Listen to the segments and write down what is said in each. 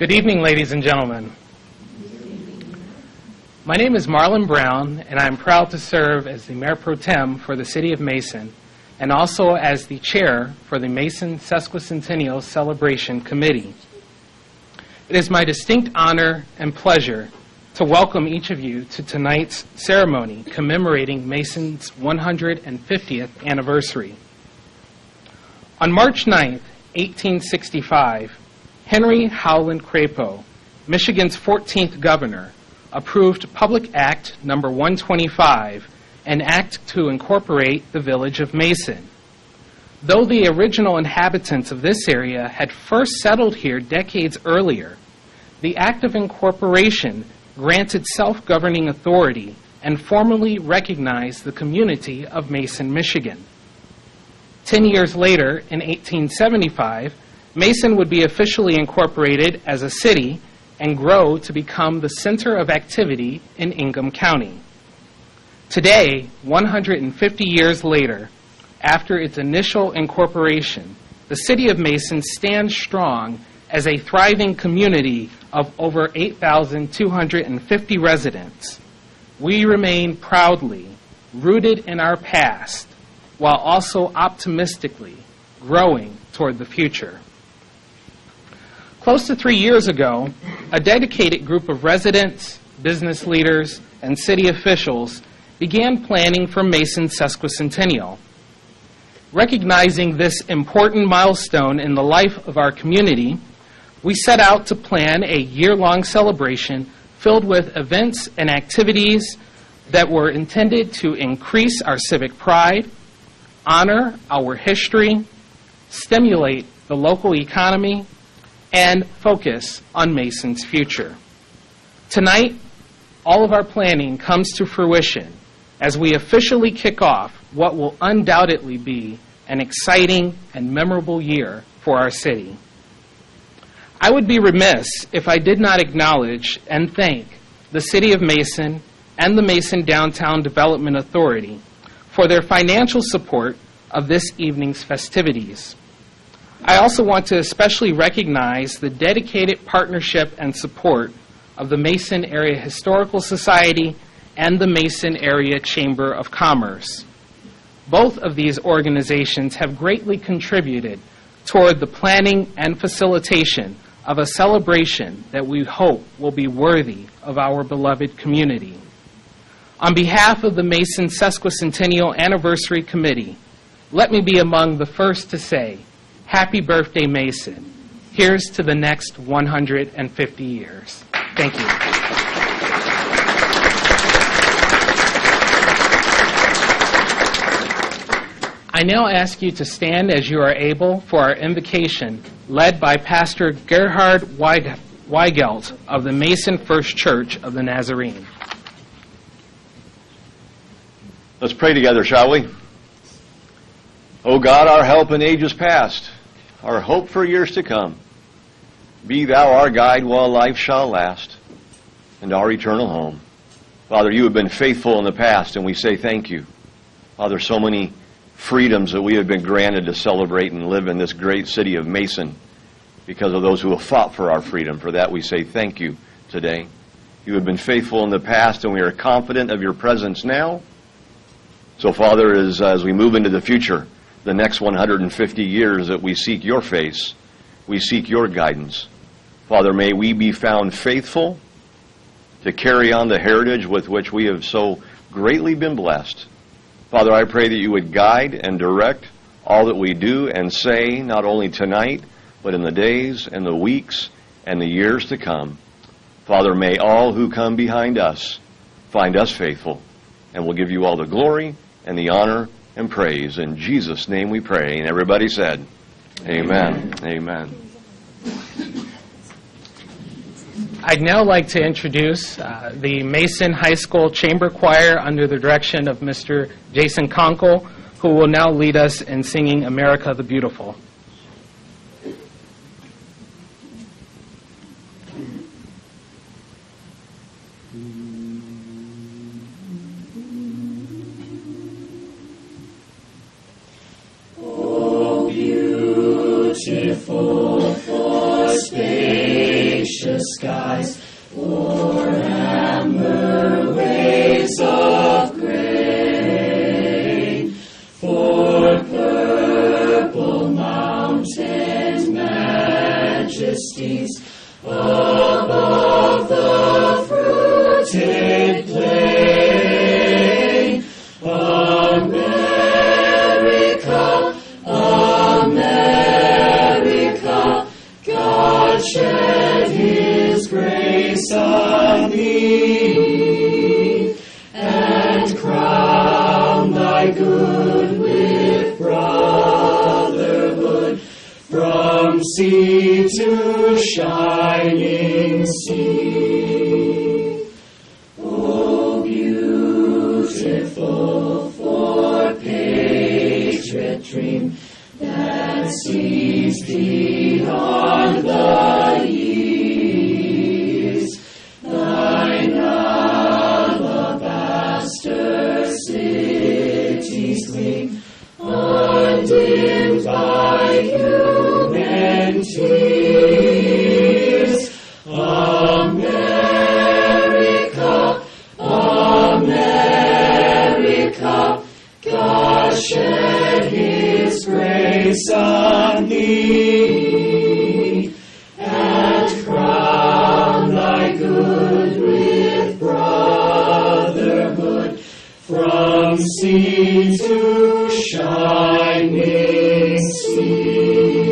Good evening, ladies and gentlemen. My name is Marlon Brown, and I am proud to serve as the Mayor Pro Tem for the City of Mason, and also as the Chair for the Mason Sesquicentennial Celebration Committee. It is my distinct honor and pleasure to welcome each of you to tonight's ceremony commemorating Mason's 150th anniversary. On March 9, 1865, Henry Howland Crapo, Michigan's 14th governor, approved Public Act No. 125, an act to incorporate the village of Mason. Though the original inhabitants of this area had first settled here decades earlier, the act of incorporation granted self-governing authority and formally recognized the community of Mason, Michigan. 10 years later, in 1875, Mason would be officially incorporated as a city and grow to become the center of activity in Ingham County. Today, 150 years later, after its initial incorporation, the city of Mason stands strong as a thriving community of over 8,250 residents. We remain proudly rooted in our past while also optimistically growing toward the future. Close to 3 years ago, a dedicated group of residents, business leaders, and city officials began planning for Mason's Sesquicentennial. Recognizing this important milestone in the life of our community, we set out to plan a year-long celebration filled with events and activities that were intended to increase our civic pride, honor our history, stimulate the local economy, and focus on Mason's future. Tonight, all of our planning comes to fruition as we officially kick off what will undoubtedly be an exciting and memorable year for our city. I would be remiss if I did not acknowledge and thank the City of Mason and the Mason Downtown Development Authority for their financial support of this evening's festivities. I also want to especially recognize the dedicated partnership and support of the Mason Area Historical Society and the Mason Area Chamber of Commerce. Both of these organizations have greatly contributed toward the planning and facilitation of a celebration that we hope will be worthy of our beloved community. On behalf of the Mason Sesquicentennial Anniversary Committee, let me be among the first to say, Happy birthday, Mason. Here's to the next 150 years. Thank you. I now ask you to stand as you are able for our invocation, led by Pastor Gerhard Weigelt of the Mason First Church of the Nazarene. Let's pray together, shall we? O God, our help in ages past, our hope for years to come, be thou our guide while life shall last, and our eternal home. Father, you have been faithful in the past, and we say thank you. Father, so many freedoms that we have been granted to celebrate and live in this great city of Mason because of those who have fought for our freedom. For that we say thank you today. You have been faithful in the past, and we are confident of your presence now. So, Father, as we move into the future, the next 150 years that we seek your face, we seek your guidance. Father, may we be found faithful to carry on the heritage with which we have so greatly been blessed. Father, I pray that you would guide and direct all that we do and say, not only tonight, but in the days and the weeks and the years to come. Father, may all who come behind us find us faithful, and we'll give you all the glory and the honor and praise. In Jesus' name we pray. And everybody said, Amen. Amen. I'd now like to introduce the Mason High School Chamber Choir under the direction of Mr. Jason Conkle, who will now lead us in singing America the Beautiful. Oh, beautiful for spacious thee, and crown thy good with brotherhood from sea to shining sea. O beautiful for patriot dream that sees beyond the years, thine alabaster cities gleam, undimmed by human tears. America, America, God shed His grace on thee, and crown thy good with brotherhood from sea to shining sea.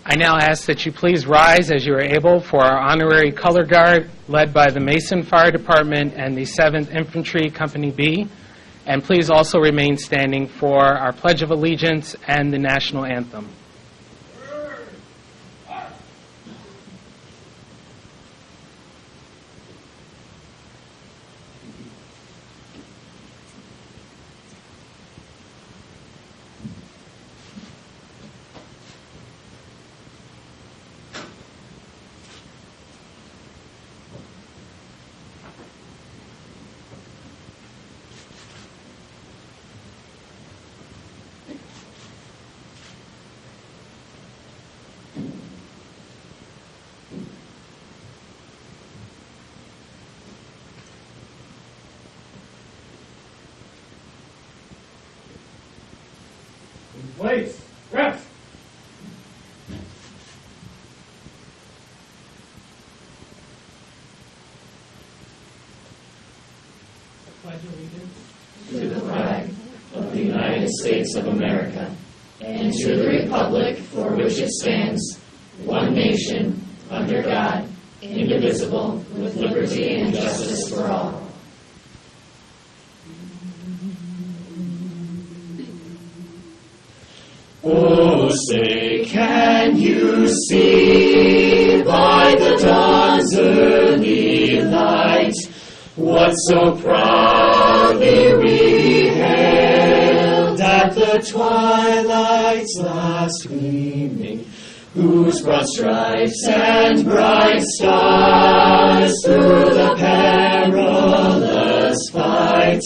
I now ask that you please rise as you are able for our honorary color guard led by the Mason Fire Department and the 7th Infantry Company B. And please also remain standing for our Pledge of Allegiance and the National Anthem. Place. Rest. Pledge allegiance To the flag of the United States of America, and to the republic for which it stands, one nation, under God, indivisible, with liberty and justice for all. Oh, say, can you see by the dawn's early light what so proudly we hailed at the twilight's last gleaming, whose broad stripes and bright stars through the perilous fight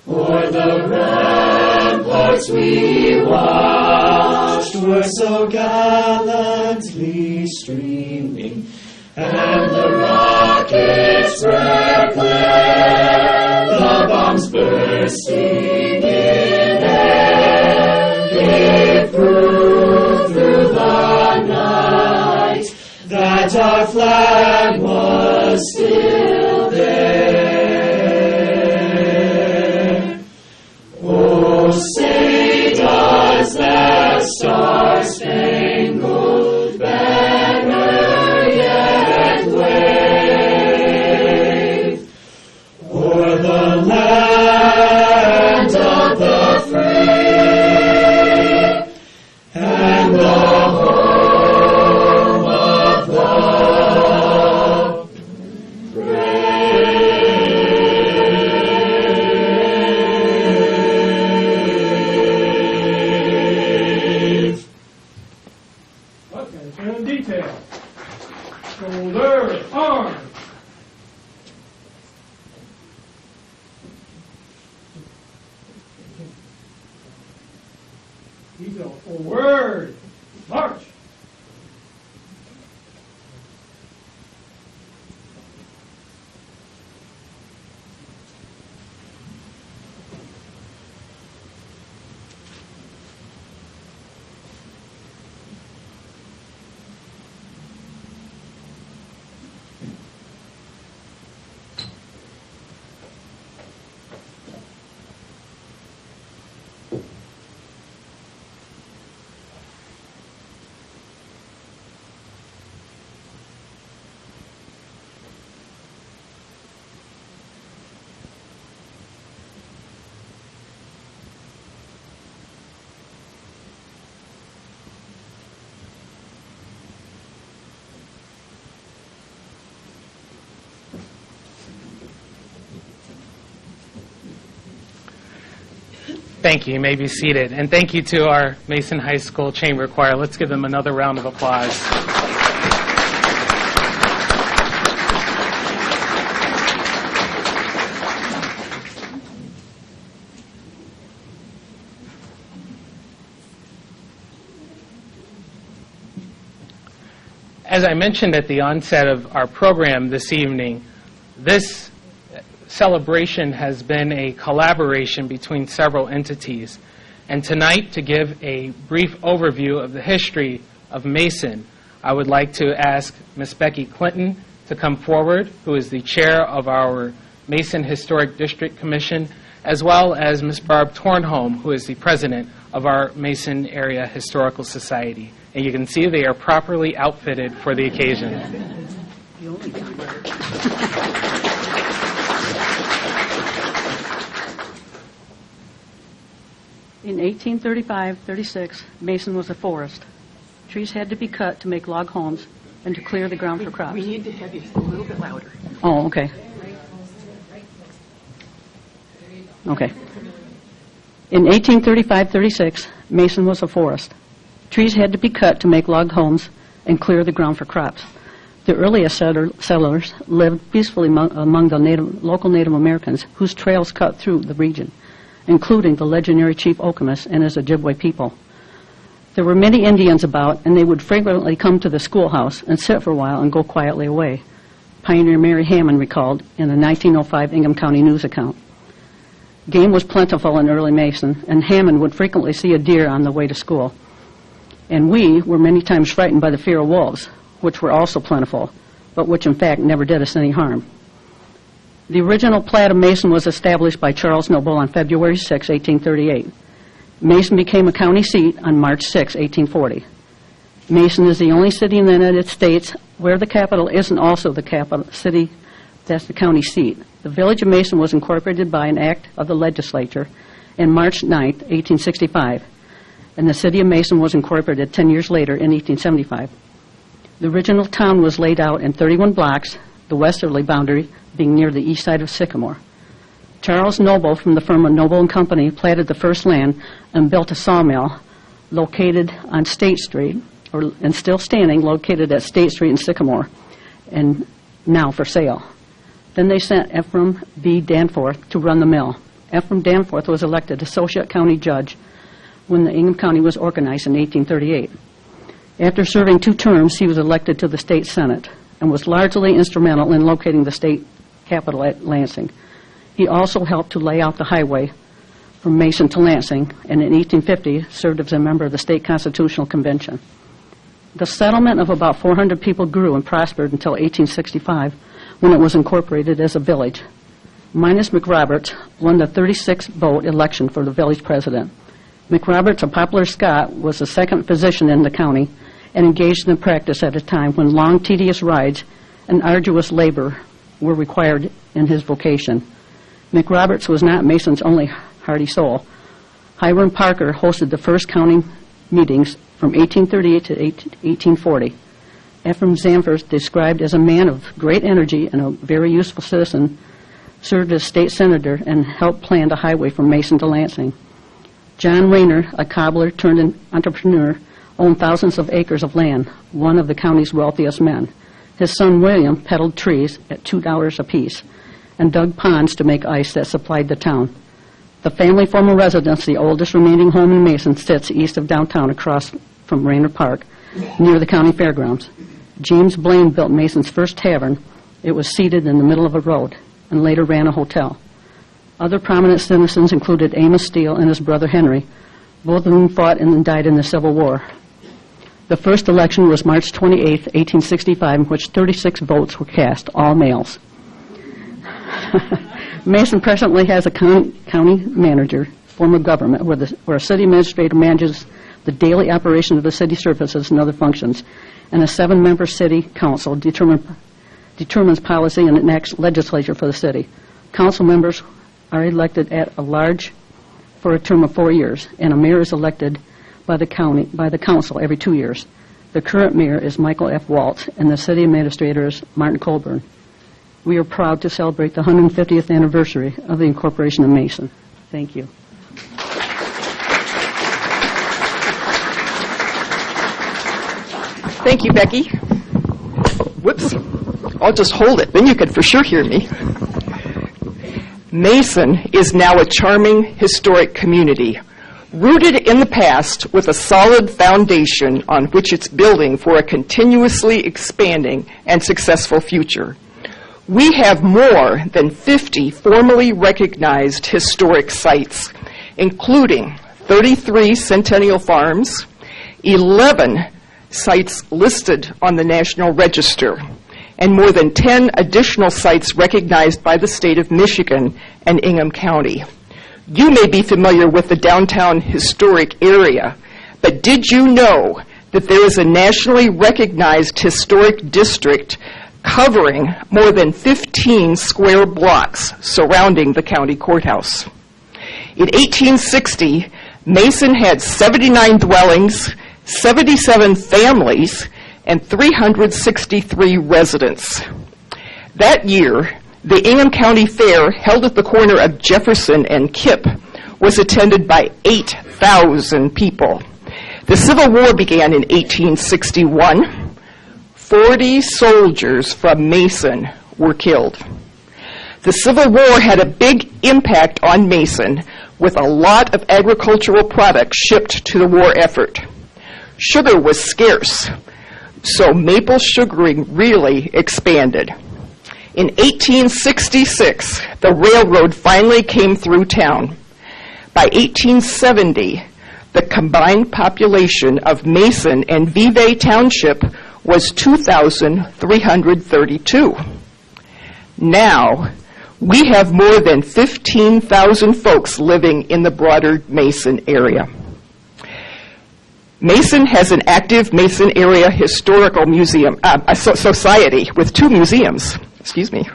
o'er the ramparts we watched were so gallantly streaming, and the rockets were clear, the bombs bursting in air gave proof through the night that our flag was still there. Oh, say, does that star-spangled banner yet wave o'er the land of the free and the home of the brave? Okay, turn in detail. Shoulder, arm. We go forward. March. Thank you. You may be seated. And thank you to our Mason High School Chamber Choir. Let's give them another round of applause. As I mentioned at the onset of our program this evening, this celebration has been a collaboration between several entities. And tonight, to give a brief overview of the history of Mason, I would like to ask Ms. Becky Clinton to come forward, who is the chair of our Mason Historic District Commission, as well as Ms. Barb Tornholm, who is the president of our Mason Area Historical Society. And you can see they are properly outfitted for the occasion. In 1835-36, Mason was a forest. Trees had to be cut to make log homes and to clear the ground for crops. We need to have you a little bit louder. Oh, okay. Okay. In 1835-36, Mason was a forest. Trees had to be cut to make log homes and clear the ground for crops. The earliest settlers lived peacefully among the local Native Americans whose trails cut through the region, including the legendary Chief Okemos and his Ojibwe people. There were many Indians about, and they would frequently come to the schoolhouse and sit for a while and go quietly away, Pioneer Mary Hammond recalled in a 1905 Ingham County News account. Game was plentiful in early Mason, and Hammond would frequently see a deer on the way to school. And we were many times frightened by the fear of wolves, which were also plentiful, but which in fact never did us any harm. The original plat of Mason was established by Charles Noble on February 6, 1838. Mason became a county seat on March 6, 1840. Mason is the only city in the United States where the capital isn't also the capital city, that's the county seat. The village of Mason was incorporated by an act of the legislature on March 9, 1865, and the city of Mason was incorporated 10 years later in 1875. The original town was laid out in 31 blocks, the westerly boundary being near the east side of Sycamore. Charles Noble from the firm of Noble & Company platted the first land and built a sawmill located on State Street, and still standing, located at State Street and Sycamore, and now for sale. Then they sent Ephraim B. Danforth to run the mill. Ephraim Danforth was elected associate county judge when the Ingham County was organized in 1838. After serving 2 terms, he was elected to the state senate and was largely instrumental in locating the state capital at Lansing. He also helped to lay out the highway from Mason to Lansing, and in 1850 served as a member of the State Constitutional Convention. The settlement of about 400 people grew and prospered until 1865, when it was incorporated as a village. Minus McRoberts won the 36-vote election for the village president. McRoberts, a popular Scot, was the second physician in the county and engaged in practice at a time when long, tedious rides and arduous labor were required in his vocation. McRoberts was not Mason's only hearty soul. Hiram Parker hosted the first county meetings from 1838 to 1840. Ephraim Danforth, described as a man of great energy and a very useful citizen, served as state senator and helped plan the highway from Mason to Lansing. John Rayner, a cobbler turned an entrepreneur, owned thousands of acres of land, one of the county's wealthiest men. His son William peddled trees at $2 apiece and dug ponds to make ice that supplied the town. The family former residence, the oldest remaining home in Mason, sits east of downtown across from Rayner Park, near the county fairgrounds. James Blaine built Mason's first tavern. It was seated in the middle of a road and later ran a hotel. Other prominent citizens included Amos Steele and his brother Henry, both of whom fought and died in the Civil War. The first election was March 28, 1865, in which 36 votes were cast, all males. Mason presently has a county manager, form of government, where a city administrator manages the daily operation of the city services and other functions, and a 7-member city council determines policy and enacts legislature for the city. Council members are elected at a large for a term of 4 years, and a mayor is elected by the council every 2 years. The current mayor is Michael F. Waltz, and the city administrator is Martin Colburn. We are proud to celebrate the 150th anniversary of the incorporation of Mason. Thank you. Thank you, Becky. Whoops. I'll just hold it, then you can for sure hear me. Mason is now a charming, historic community, rooted in the past with a solid foundation on which it's building for a continuously expanding and successful future. We have more than 50 formally recognized historic sites, including 33 centennial farms, 11 sites listed on the National Register, and more than 10 additional sites recognized by the state of Michigan and Ingham County. You may be familiar with the downtown historic area, but did you know that there is a nationally recognized historic district covering more than 15 square blocks surrounding the county courthouse? In 1860, Mason had 79 dwellings, 77 families, and 363 residents. That year, the Ingham County Fair, held at the corner of Jefferson and Kipp, was attended by 8,000 people. The Civil War began in 1861. 40 soldiers from Mason were killed. The Civil War had a big impact on Mason, with a lot of agricultural products shipped to the war effort. Sugar was scarce, so maple sugaring really expanded. In 1866, the railroad finally came through town. By 1870, the combined population of Mason and Vevay Township was 2,332. Now, we have more than 15,000 folks living in the broader Mason area. Mason has an active Mason Area Historical Museum Society with 2 museums. Excuse me.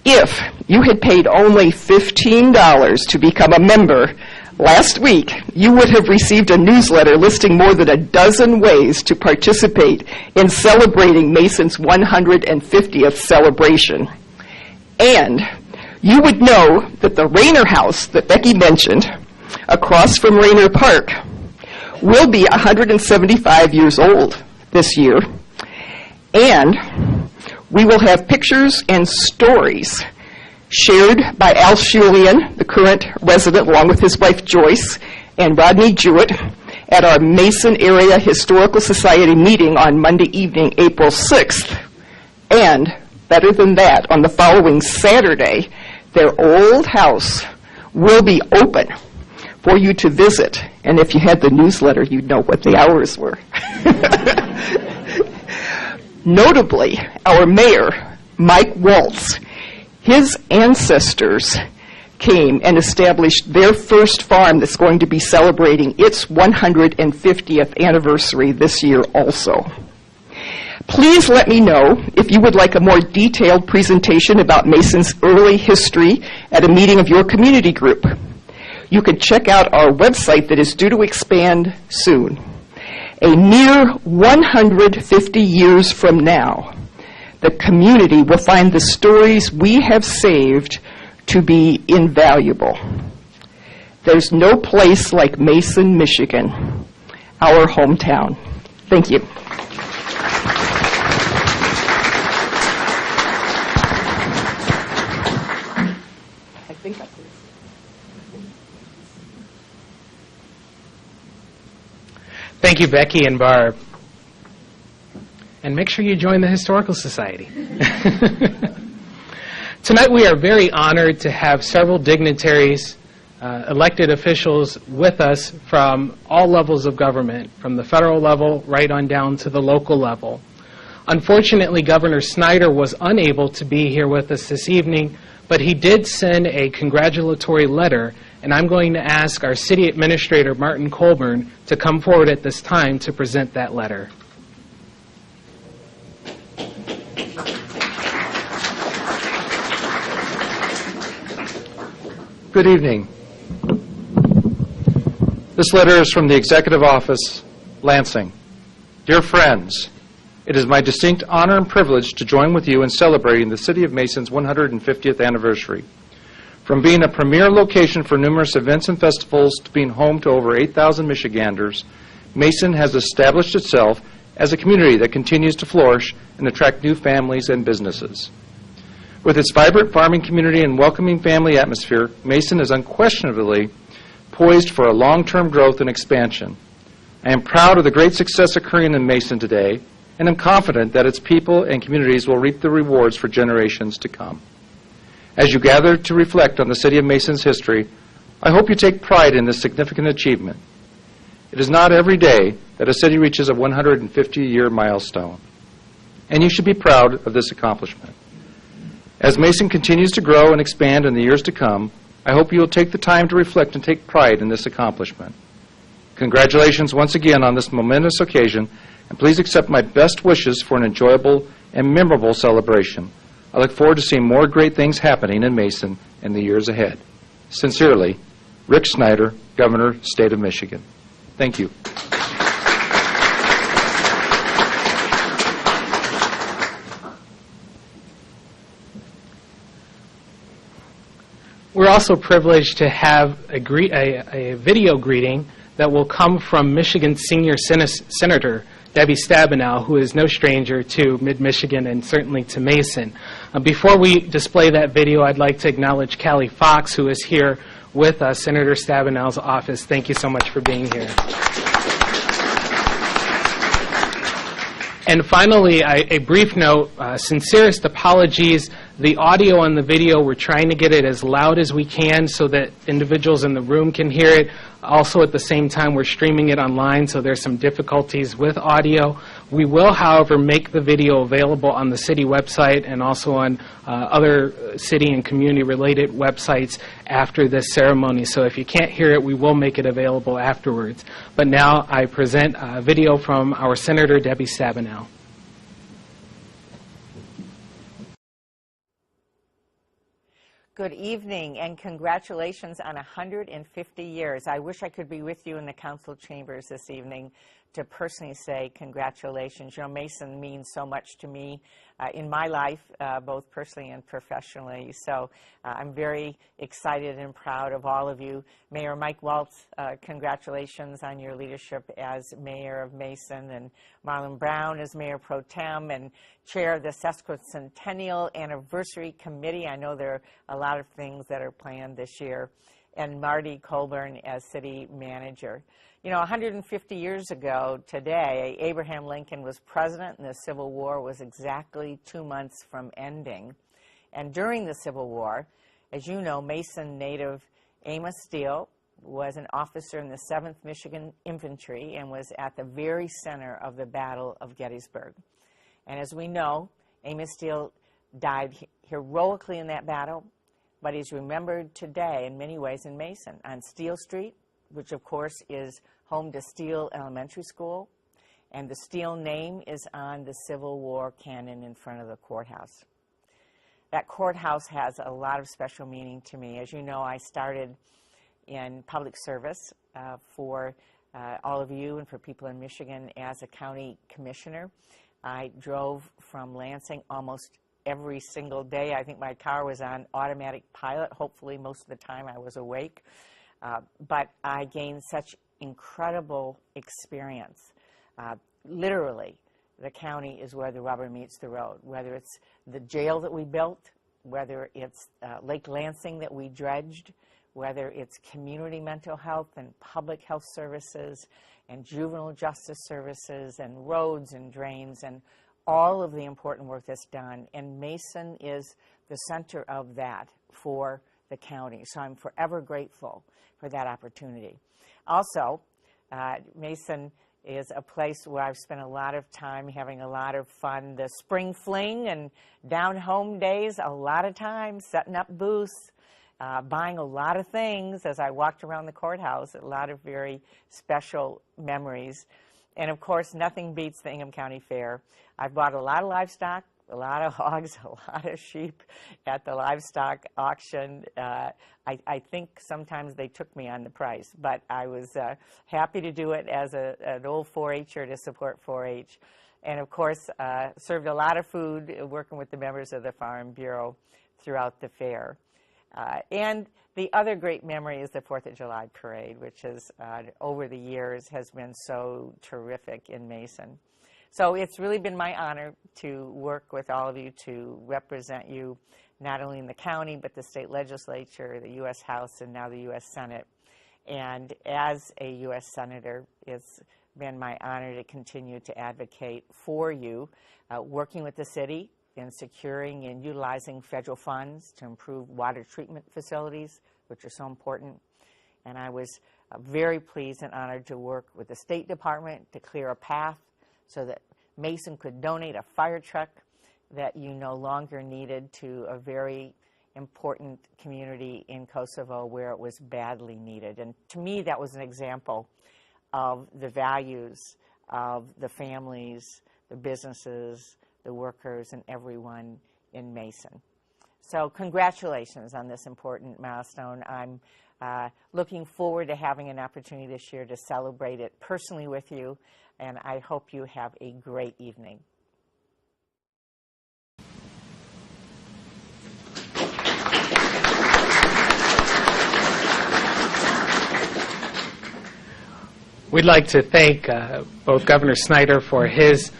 If you had paid only $15 to become a member last week, you would have received a newsletter listing more than a dozen ways to participate in celebrating Mason's 150th celebration. And you would know that the Rayner House that Becky mentioned, across from Rayner Park, will be 175 years old this year. And we will have pictures and stories shared by Al Schulian, the current resident, along with his wife Joyce, and Rodney Jewett at our Mason Area Historical Society meeting on Monday evening, April 6th. And, better than that, on the following Saturday, their old house will be open for you to visit. And if you had the newsletter, you'd know what the hours were. Notably, our mayor, Mike Waltz, his ancestors came and established their first farm that's going to be celebrating its 150th anniversary this year also. Please let me know if you would like a more detailed presentation about Mason's early history at a meeting of your community group. You can check out our website that is due to expand soon. A mere 150 years from now, the community will find the stories we have saved to be invaluable. There's no place like Mason, Michigan, our hometown. Thank you. Thank you, Becky and Barb. And make sure you join the Historical Society. Tonight we are very honored to have several dignitaries, elected officials with us from all levels of government, from the federal level right on down to the local level. Unfortunately, Governor Snyder was unable to be here with us this evening, but he did send a congratulatory letter, and I'm going to ask our City Administrator, Martin Colburn, to come forward at this time to present that letter. Good evening. This letter is from the Executive Office, Lansing. Dear friends, it is my distinct honor and privilege to join with you in celebrating the City of Mason's 150th anniversary. From being a premier location for numerous events and festivals to being home to over 8,000 Michiganders, Mason has established itself as a community that continues to flourish and attract new families and businesses. With its vibrant farming community and welcoming family atmosphere, Mason is unquestionably poised for a long-term growth and expansion. I am proud of the great success occurring in Mason today, and am confident that its people and communities will reap the rewards for generations to come. As you gather to reflect on the City of Mason's history, I hope you take pride in this significant achievement. It is not every day that a city reaches a 150-year milestone, and you should be proud of this accomplishment. As Mason continues to grow and expand in the years to come, I hope you will take the time to reflect and take pride in this accomplishment. Congratulations once again on this momentous occasion, and please accept my best wishes for an enjoyable and memorable celebration. I look forward to seeing more great things happening in Mason in the years ahead. Sincerely, Rick Snyder, Governor, State of Michigan. Thank you. We're also privileged to have a video greeting that will come from Michigan Senior Senator Debbie Stabenow, who is no stranger to Mid-Michigan and certainly to Mason. Before we display that video, I'd like to acknowledge Callie Fox, who is here with Senator Stabenow's office. Thank you so much for being here. And finally, a brief note, sincerest apologies. The audio on the video, we're trying to get it as loud as we can so that individuals in the room can hear it. Also, at the same time, we're streaming it online, so there's some difficulties with audio. We will, however, make the video available on the city website and also on other city and community-related websites after this ceremony. So if you can't hear it, we will make it available afterwards. But now I present a video from our Senator Debbie Stabenow. Good evening and congratulations on 150 years. I wish I could be with you in the council chambers this evening to personally say congratulations. You know, Mason means so much to me in my life, both personally and professionally. So I'm very excited and proud of all of you. Mayor Mike Waltz, congratulations on your leadership as mayor of Mason, and Marlon Brown as mayor pro tem and chair of the Sesquicentennial Anniversary Committee. I know there are a lot of things that are planned this year. And Marty Colburn as city manager. You know, 150 years ago today, Abraham Lincoln was president and the Civil War was exactly 2 months from ending. And during the Civil War, as you know, Mason native Amos Steele was an officer in the 7th Michigan Infantry and was at the very center of the Battle of Gettysburg. And as we know, Amos Steele died heroically in that battle, but he's remembered today in many ways in Mason on Steele Street, which of course is home to Steele Elementary School, and the Steele name is on the Civil War cannon in front of the courthouse. That courthouse has a lot of special meaning to me. As you know, I started in public service for all of you and for people in Michigan as a county commissioner. I drove from Lansing almost every single day. I think my car was on automatic pilot. Hopefully most of the time I was awake. But I gained such incredible experience. Literally, the county is where the rubber meets the road, whether it's the jail that we built, whether it's Lake Lansing that we dredged, whether it's community mental health and public health services and juvenile justice services and roads and drains and all of the important work that's done. And Mason is the center of that for the county. So I'm forever grateful for that opportunity. Also, Mason is a place where I've spent a lot of time having a lot of fun. The spring fling and down home days, a lot of time setting up booths, buying a lot of things as I walked around the courthouse, a lot of very special memories. And of course, nothing beats the Ingham County Fair. I've bought a lot of livestock, a lot of hogs, a lot of sheep at the livestock auction. I think sometimes they took me on the price, but I was happy to do it as an old 4-H'er to support 4-H. And of course, served a lot of food working with the members of the Farm Bureau throughout the fair. And the other great memory is the 4th of July parade, which has, over the years, has been so terrific in Mason. So it's really been my honor to work with all of you to represent you not only in the county, but the state legislature, the U.S. House, and now the U.S. Senate. And as a U.S. Senator, it's been my honor to continue to advocate for you, working with the city in securing and utilizing federal funds to improve water treatment facilities, which are so important. And I was very pleased and honored to work with the State Department to clear a path so that Mason could donate a fire truck that you no longer needed to a very important community in Kosovo where it was badly needed. And to me, that was an example of the values of the families, the businesses, the workers, and everyone in Mason. So congratulations on this important milestone. I'm looking forward to having an opportunity this year to celebrate it personally with you, and I hope you have a great evening. We'd like to thank both Governor Snyder for his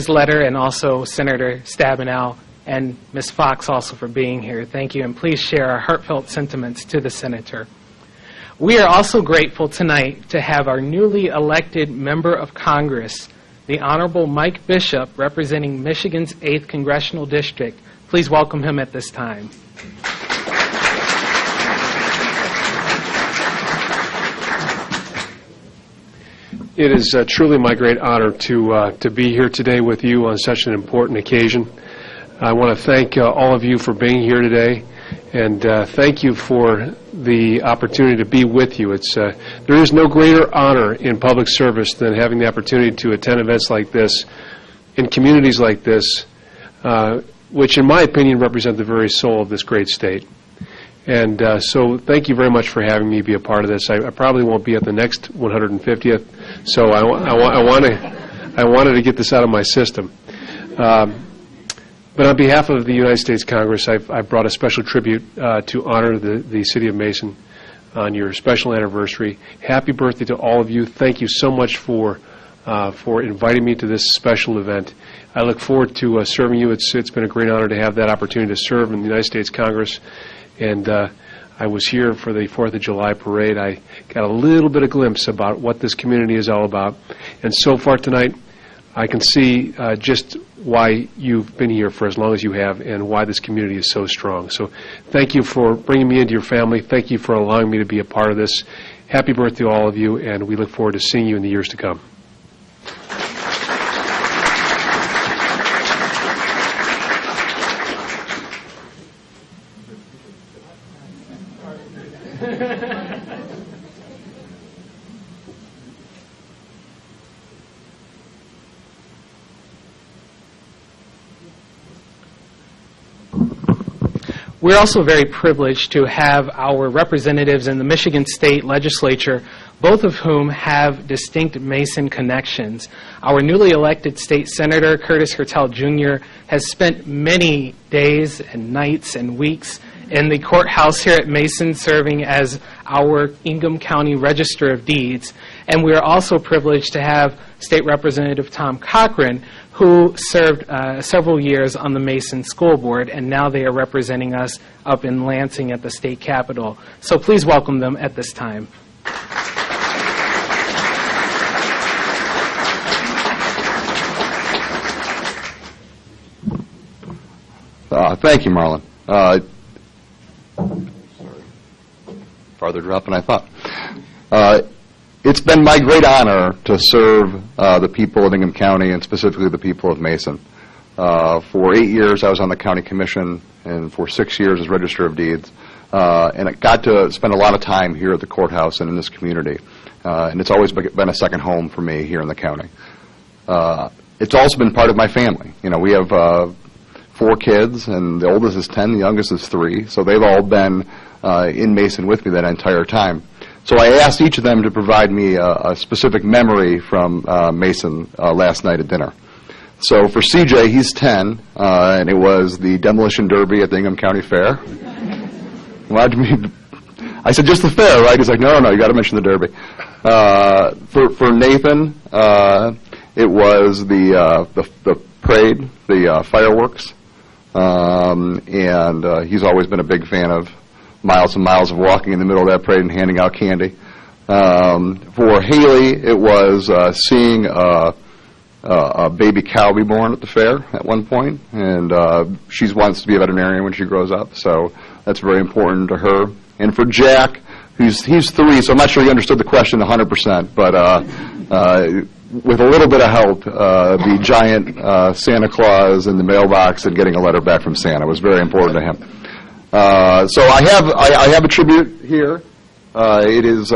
letter, and also Senator Stabenow and Ms. Fox also for being here. Thank you, and please share our heartfelt sentiments to the Senator. We are also grateful tonight to have our newly elected member of Congress, the Honorable Mike Bishop, representing Michigan's 8th Congressional District. Please welcome him at this time. It is truly my great honor to be here today with you on such an important occasion. I want to thank all of you for being here today, and thank you for the opportunity to be with you. There is no greater honor in public service than having the opportunity to attend events like this, in communities like this, which in my opinion represent the very soul of this great state. And so thank you very much for having me be a part of this. I probably won't be at the next 150th, so I wanted to get this out of my system. But on behalf of the United States Congress, I've brought a special tribute to honor the City of Mason on your special anniversary. Happy birthday to all of you. Thank you so much for inviting me to this special event. I look forward to serving you. It's been a great honor to have that opportunity to serve in the United States Congress. And I was here for the 4th of July parade. I got a little bit of glimpse about what this community is all about. And so far tonight, I can see just why you've been here for as long as you have and why this community is so strong. So thank you for bringing me into your family. Thank you for allowing me to be a part of this. Happy birthday to all of you, and we look forward to seeing you in the years to come. We're also very privileged to have our representatives in the Michigan State Legislature, both of whom have distinct Mason connections. Our newly elected State Senator, Curtis Hertel Jr., has spent many days and nights and weeks in the courthouse here at Mason serving as our Ingham County Register of Deeds. And we are also privileged to have State Representative Tom Cochran, who served several years on the Mason School Board, and now they are representing us up in Lansing at the state capitol. So please welcome them at this time. Thank you, Marlon. Farther drop than I thought. It's been my great honor to serve the people of Ingham County, and specifically the people of Mason. For 8 years I was on the county commission, and for 6 years as Register of Deeds. And I got to spend a lot of time here at the courthouse and in this community. And it's always been a second home for me here in the county. It's also been part of my family. You know, we have 4 kids, and the oldest is 10, the youngest is 3. So they've all been in Mason with me that entire time. So I asked each of them to provide me a specific memory from Mason last night at dinner. So for CJ, he's 10, and it was the demolition derby at the Ingham County Fair. I said, just the fair, right? He's like, no, you got to mention the derby. For Nathan, it was the parade, the fireworks, and he's always been a big fan of miles and miles of walking in the middle of that parade and handing out candy. For Haley, it was seeing a baby cow be born at the fair at one point, and she wants to be a veterinarian when she grows up, so that's very important to her. And for Jack, he's 3, so I'm not sure he understood the question 100%, but with a little bit of help, the giant Santa Claus in the mailbox and getting a letter back from Santa was very important to him. So I have a tribute here. It is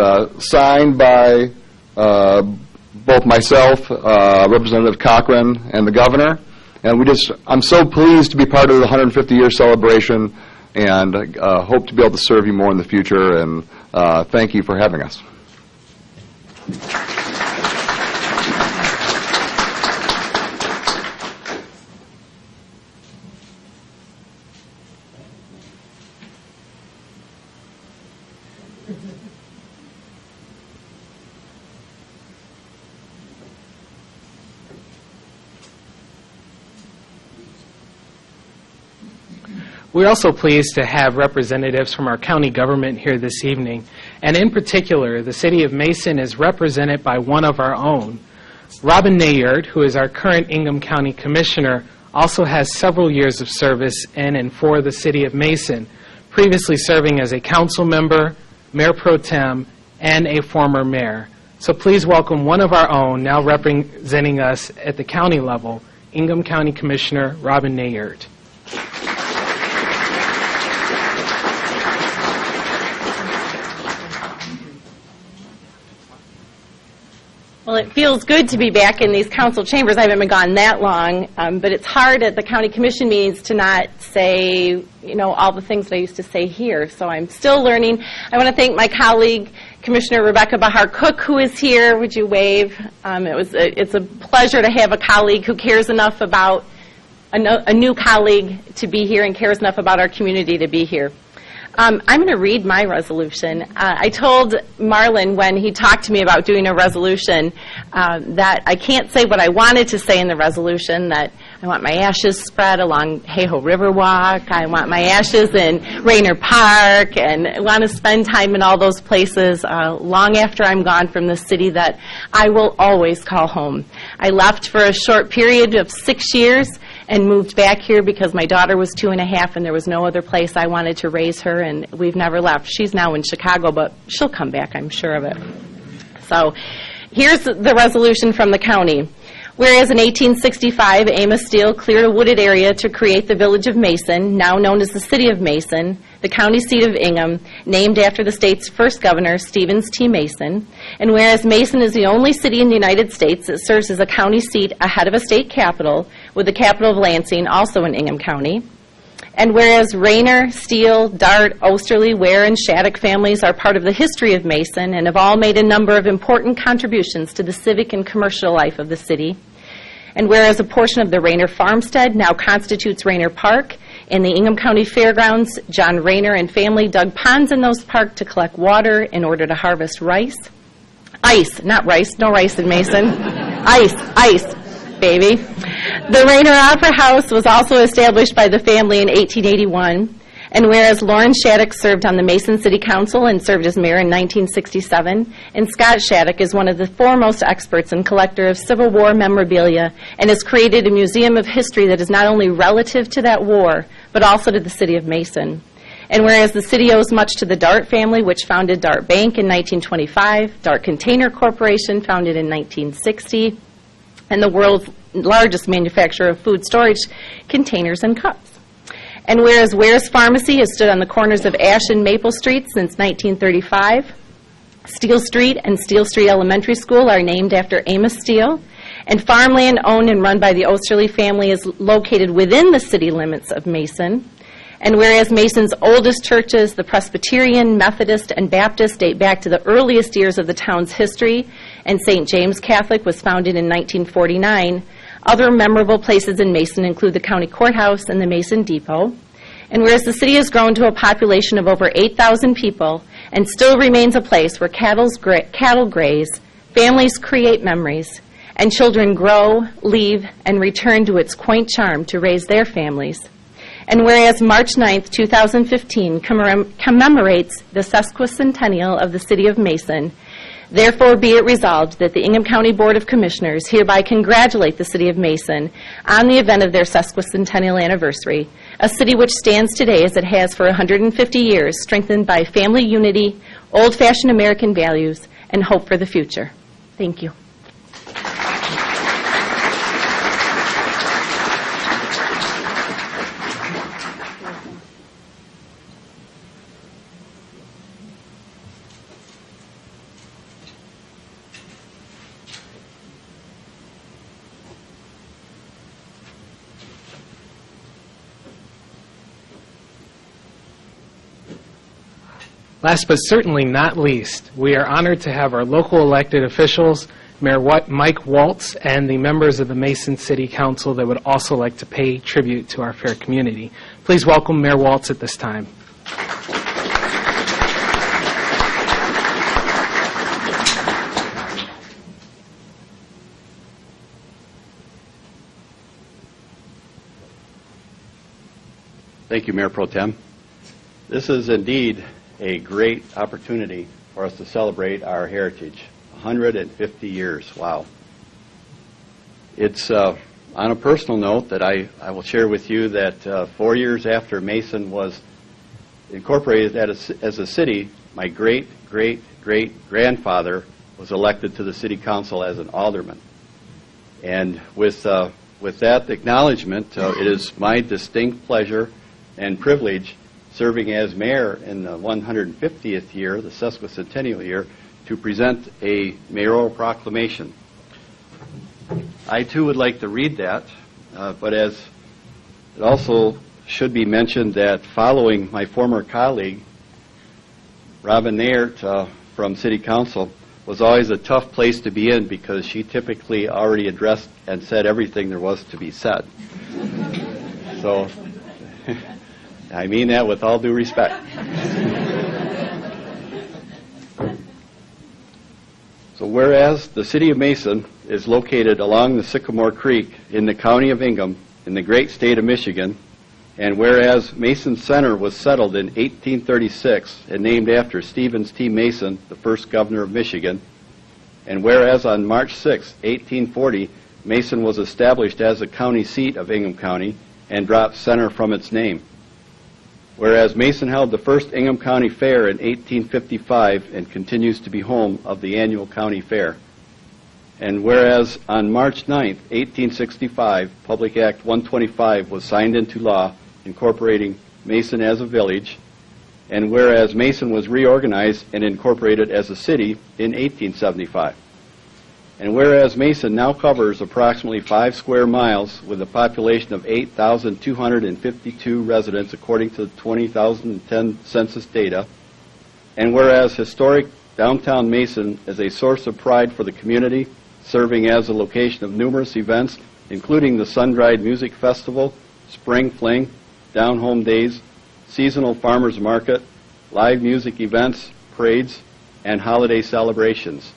signed by both myself, Representative Cochran, and the governor. And I'm so pleased to be part of the 150-year celebration, and hope to be able to serve you more in the future. And thank you for having us. We're also pleased to have representatives from our county government here this evening, and in particular, the City of Mason is represented by one of our own. Robin Nayard, who is our current Ingham County Commissioner, also has several years of service in and for the City of Mason, previously serving as a council member, mayor pro tem, and a former mayor. So please welcome one of our own, now representing us at the county level, Ingham County Commissioner Robin Nayard. Well, it feels good to be back in these council chambers. I haven't been gone that long, but it's hard at the county commission meetings to not say, all the things that I used to say here. So I'm still learning. I want to thank my colleague, Commissioner Rebecca Bahar-Cook, who is here. Would you wave? It's a pleasure to have a colleague who cares enough about, a new colleague to be here and cares enough about our community to be here. I'm going to read my resolution. I told Marlon when he talked to me about doing a resolution that I can't say what I wanted to say in the resolution, that I want my ashes spread along Hayho Riverwalk, I want my ashes in Rayner Park, and I want to spend time in all those places long after I'm gone from the city that I will always call home. I left for a short period of 6 years and moved back here because my daughter was 2.5 and there was no other place I wanted to raise her, and we've never left. She's now in Chicago, but she'll come back, I'm sure of it. So here's the resolution from the county. Whereas in 1865, Amos Steele cleared a wooded area to create the village of Mason, now known as the city of Mason, the county seat of Ingham, named after the state's first governor, Stevens T. Mason. And whereas Mason is the only city in the United States that serves as a county seat ahead of a state capital, with the capital of Lansing also in Ingham County. And whereas Rayner, Steele, Dart, Osterly, Ware, and Shattuck families are part of the history of Mason and have all made a number of important contributions to the civic and commercial life of the city. And whereas a portion of the Rayner farmstead now constitutes Rayner Park, in the Ingham County Fairgrounds, John Rayner and family dug ponds in those parks to collect water in order to harvest rice. Ice, not rice, no rice in Mason. Ice, baby. The Rayner Opera House was also established by the family in 1881. And whereas Lauren Shattuck served on the Mason City Council and served as mayor in 1967, and Scott Shattuck is one of the foremost experts and collector of Civil War memorabilia and has created a museum of history that is not only relative to that war, but also to the city of Mason. And whereas the city owes much to the Dart family, which founded Dart Bank in 1925, Dart Container Corporation, founded in 1960, and the world's largest manufacturer of food storage containers and cups. And whereas Ware's Pharmacy has stood on the corners of Ash and Maple Street since 1935, Steele Street and Steele Street Elementary School are named after Amos Steele, and farmland owned and run by the Osterly family is located within the city limits of Mason. And whereas Mason's oldest churches, the Presbyterian, Methodist, and Baptist, date back to the earliest years of the town's history, and St. James Catholic was founded in 1949, other memorable places in Mason include the county courthouse and the Mason Depot. And whereas the city has grown to a population of over 8,000 people and still remains a place where cattle graze, families create memories, and children grow, leave, and return to its quaint charm to raise their families. And whereas March 9th, 2015 commemorates the Sesquicentennial of the City of Mason, therefore be it resolved that the Ingham County Board of Commissioners hereby congratulate the City of Mason on the event of their Sesquicentennial anniversary, a city which stands today as it has for 150 years, strengthened by family unity, old-fashioned American values, and hope for the future. Thank you. Last but certainly not least, we are honored to have our local elected officials, Mayor Mike Waltz, and the members of the Mason City Council that would also like to pay tribute to our fair community. Please welcome Mayor Waltz at this time. Thank you, Mayor Pro Tem. This is indeed a great opportunity for us to celebrate our heritage. 150 years, wow. It's on a personal note that I will share with you that 4 years after Mason was incorporated as a city, my great-great-great-grandfather was elected to the City Council as an alderman. And with that acknowledgement, it is my distinct pleasure and privilege serving as mayor in the 150th year, the Sesquicentennial year, to present a mayoral proclamation. I too would like to read that, but as it also should be mentioned that following my former colleague, Robin Naert from City Council, was always a tough place to be in because she typically already addressed and said everything there was to be said. So I mean that with all due respect. So whereas the City of Mason is located along the Sycamore Creek in the County of Ingham in the great state of Michigan, and whereas Mason Center was settled in 1836 and named after Stevens T. Mason, the first governor of Michigan, and whereas on March 6, 1840, Mason was established as the county seat of Ingham County and dropped Center from its name. Whereas Mason held the first Ingham County Fair in 1855 and continues to be home of the annual county fair. And whereas on March 9, 1865, Public Act 125 was signed into law incorporating Mason as a village, and whereas Mason was reorganized and incorporated as a city in 1875. And whereas Mason now covers approximately 5 square miles with a population of 8,252 residents according to the 2010 census data, and whereas historic downtown Mason is a source of pride for the community, serving as a location of numerous events, including the Sun-Dried Music Festival, Spring Fling, Down Home Days, seasonal farmers market, live music events, parades, and holiday celebrations.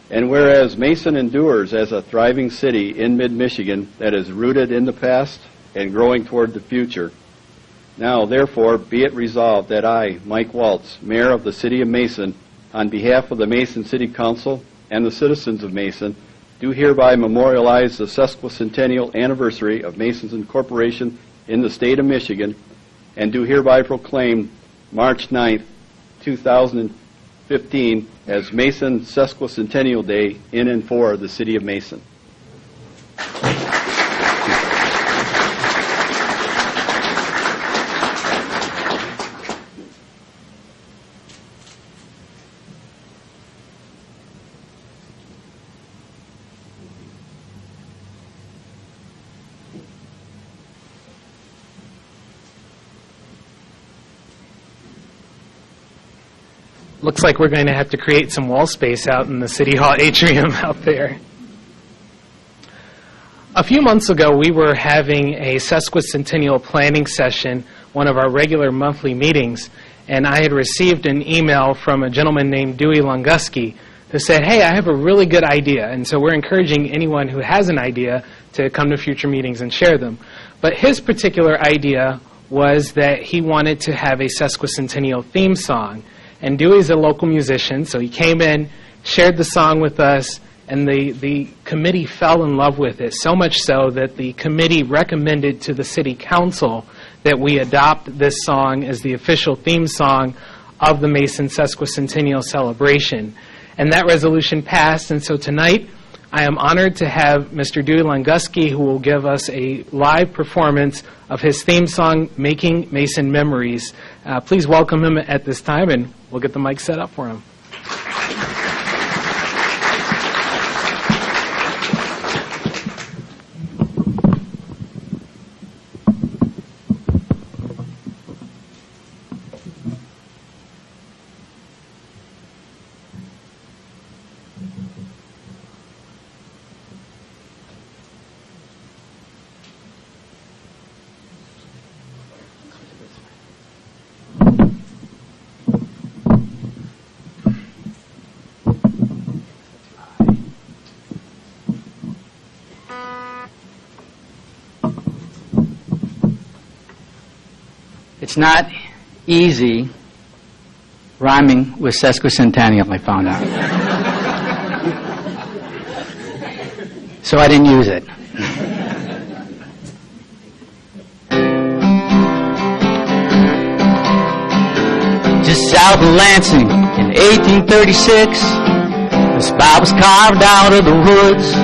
And whereas Mason endures as a thriving city in mid-Michigan that is rooted in the past and growing toward the future, now therefore be it resolved that I, Mike Waltz, Mayor of the City of Mason, on behalf of the Mason City Council and the citizens of Mason, do hereby memorialize the Sesquicentennial anniversary of Mason's incorporation in the state of Michigan, and do hereby proclaim March 9th, 2015 as Mason Sesquicentennial Day in and for the City of Mason. Looks like we're going to have to create some wall space out in the City Hall atrium out there. A few months ago, we were having a Sesquicentennial planning session, one of our regular monthly meetings, and I had received an email from a gentleman named Dewey Longuski who said, hey, I have a really good idea. And so we're encouraging anyone who has an idea to come to future meetings and share them. But his particular idea was that he wanted to have a sesquicentennial theme song. And Dewey's a local musician, so he came in, shared the song with us, and the committee fell in love with it, so much so that the committee recommended to the city council that we adopt this song as the official theme song of the Mason Sesquicentennial celebration. And that resolution passed, and so tonight I am honored to have Mr. Dewey Longuski, who will give us a live performance of his theme song, Making Mason Memories. Please welcome him at this time, and we'll get the mic set up for him. It's not easy rhyming with sesquicentennial, I found out. So I didn't use it. Just south of Lansing in 1836, the spot was carved out of the woods.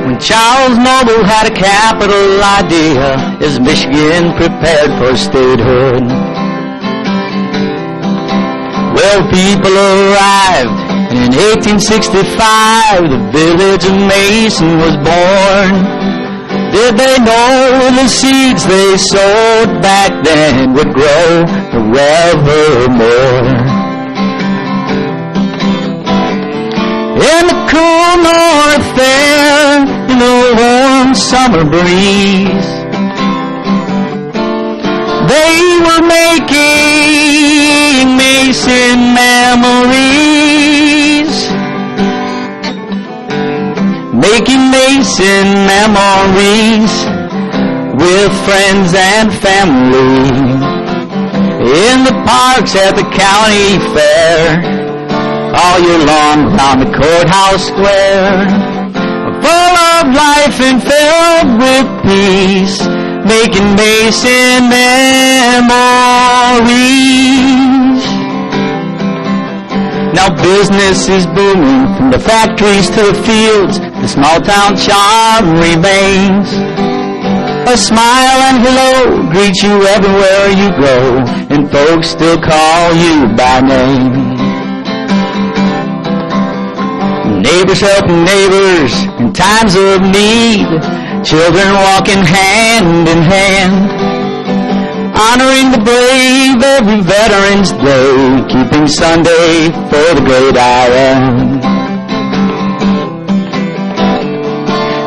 When Charles Noble had a capital idea as Michigan prepared for statehood. Well, people arrived, and in 1865 the village of Mason was born. Did they know the seeds they sowed back then would grow forevermore? In the cool north there, in the warm summer breeze, they were making Mason memories. Making Mason memories with friends and family. In the parks at the county fair, all year long round the courthouse square, full of life and filled with peace, making Mason memories. Now business is booming, from the factories to the fields, the small town charm remains. A smile and hello greet you everywhere you go, and folks still call you by name. Neighbors helping neighbors in times of need, children walking hand in hand, honoring the brave every Veterans Day, keeping Sunday for the great I am.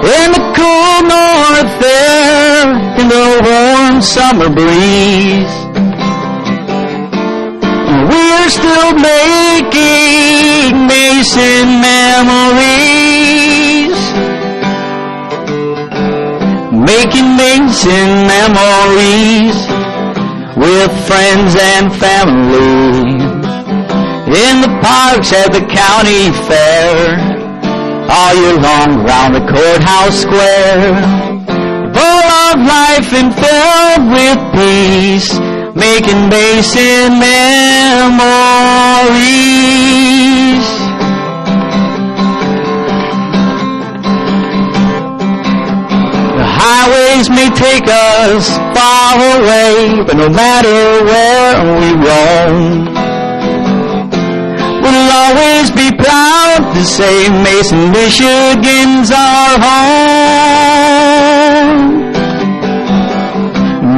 In the cool north there, in the warm summer breeze, we're still making Mason memories. Making Mason memories with friends and family. In the parks at the county fair, all year long round the courthouse square, full of life and filled with peace, making Mason memories. The highways may take us far away, but no matter where we roam, we'll always be proud to say Mason, Michigan's our home.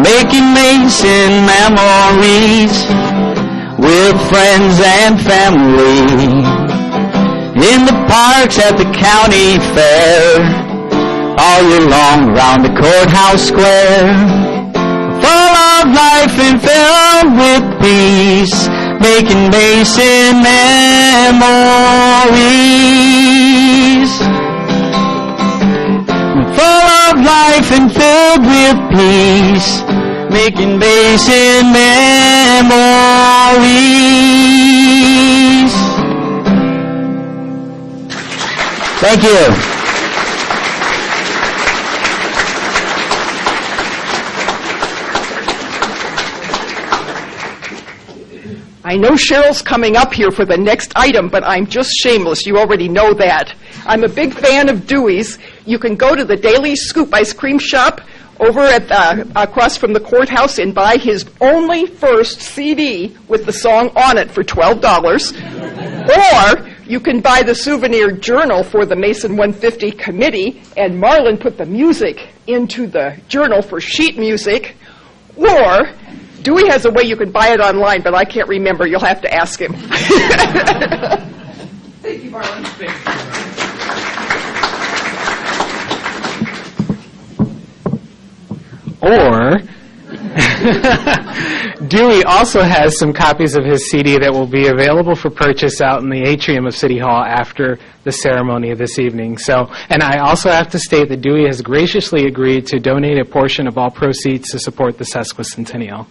Making Mason memories with friends and family. In the parks at the county fair, all year long round the courthouse square, full of life and filled with peace, making Mason memories. memories, full of life and filled with peace, making Mason memories. Thank you. I know Cheryl's coming up here for the next item, but I'm just shameless. You already know that. I'm a big fan of Dewey's. You can go to the Daily Scoop ice cream shop over at across from the courthouse and buy his only first CD with the song on it for $12. Or you can buy the souvenir journal for the Mason 150 committee, and Marlon put the music into the journal for sheet music. Or Dewey has a way you can buy it online, but I can't remember. You'll have to ask him. Thank you, Marlon. Or Dewey also has some copies of his CD that will be available for purchase out in the atrium of City Hall after the ceremony this evening. And I also have to state that Dewey has graciously agreed to donate a portion of all proceeds to support the Sesquicentennial.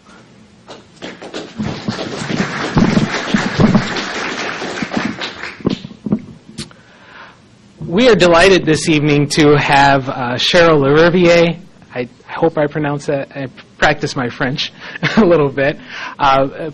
We are delighted this evening to have Cheryl Lariviere. I hope I pronounce that. I practice my French a little bit.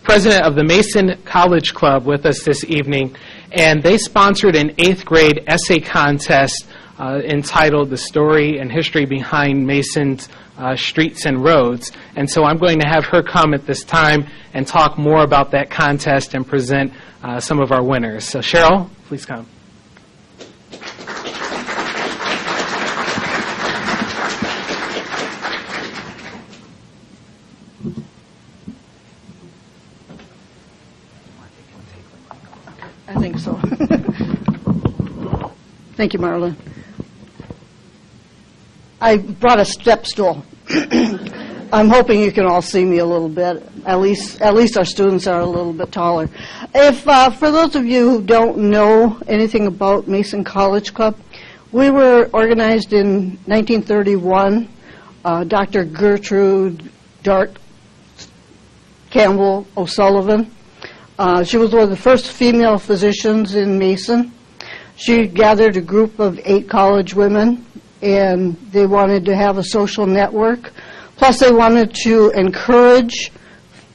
President of the Mason College Club with us this evening. And they sponsored an 8th grade essay contest entitled The Story and History Behind Mason's Streets and Roads. And so I'm going to have her come at this time and talk more about that contest and present some of our winners. So Cheryl, please come. I think so. Thank you, Marlon. I brought a step stool. I'm hoping you can all see me a little bit. At least our students are a little bit taller. If for those of you who don't know anything about Mason College Club, we were organized in 1931. Dr. Gertrude Dart Campbell O'Sullivan. She was one of the first female physicians in Mason. She gathered a group of 8 college women, and they wanted to have a social network. Plus, they wanted to encourage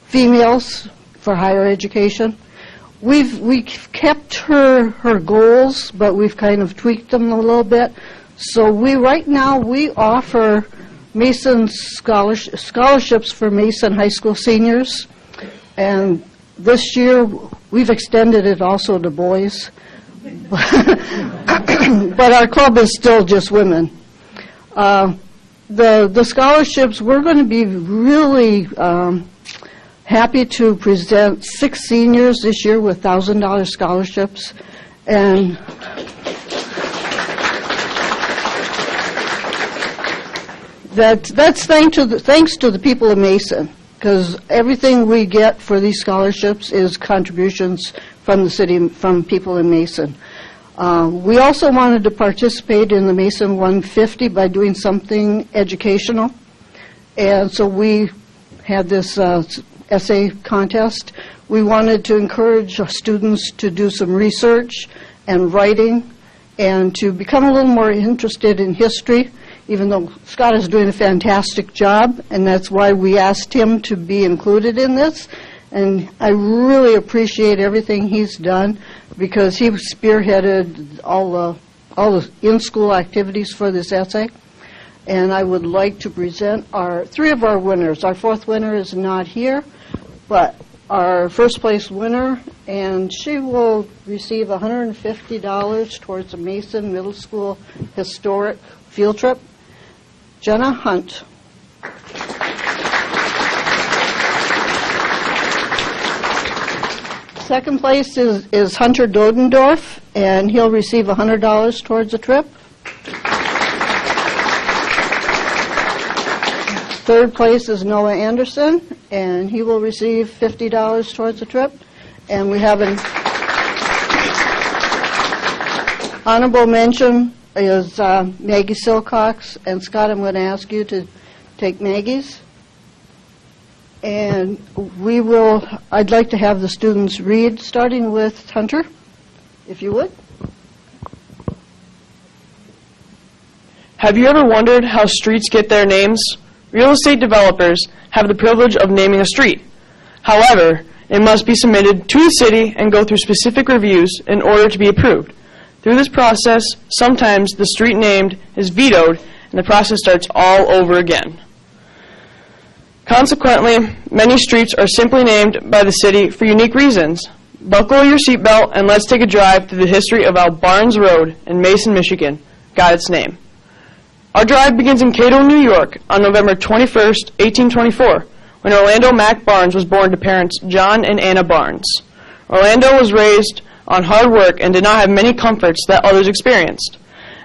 females for higher education. We've kept her goals, but we've kind of tweaked them a little bit. So right now we offer Mason scholarships for Mason high school seniors, and this year we've extended it also to boys. But our club is still just women. The scholarships, we're going to be really happy to present 6 seniors this year with $1,000 scholarships. And that's thanks to the people of Mason, because everything we get for these scholarships is contributions from the city, from people in Mason. We also wanted to participate in the Mason 150 by doing something educational, and so we had this essay contest. We wanted to encourage students to do some research and writing and to become a little more interested in history, even though Scott is doing a fantastic job, and that's why we asked him to be included in this. And I really appreciate everything he's done, because he spearheaded all the in-school activities for this essay. And I would like to present 3 of our winners. Our 4th winner is not here, but our first place winner, and she will receive $150 towards a Mason Middle School historic field trip. Jenna Hunt. Second place is Hunter Dodendorf, and he'll receive $100 towards the trip. Third place is Noah Anderson, and he will receive $50 towards the trip. And we have Honorable mention is Maggie Silcox, and Scott, I'm going to ask you to take Maggie's. And I'd like to have the students read, starting with Hunter, if you would. Have you ever wondered how streets get their names? Real estate developers have the privilege of naming a street. However, it must be submitted to the city and go through specific reviews in order to be approved. Through this process, sometimes the street named is vetoed and the process starts all over again. Consequently, many streets are simply named by the city for unique reasons. Buckle your seatbelt and let's take a drive through the history of how Barnes Road in Mason, Michigan got its name. Our drive begins in Cato, New York on November 21st, 1824, when Orlando Mack Barnes was born to parents John and Anna Barnes. Orlando was raised on hard work and did not have many comforts that others experienced.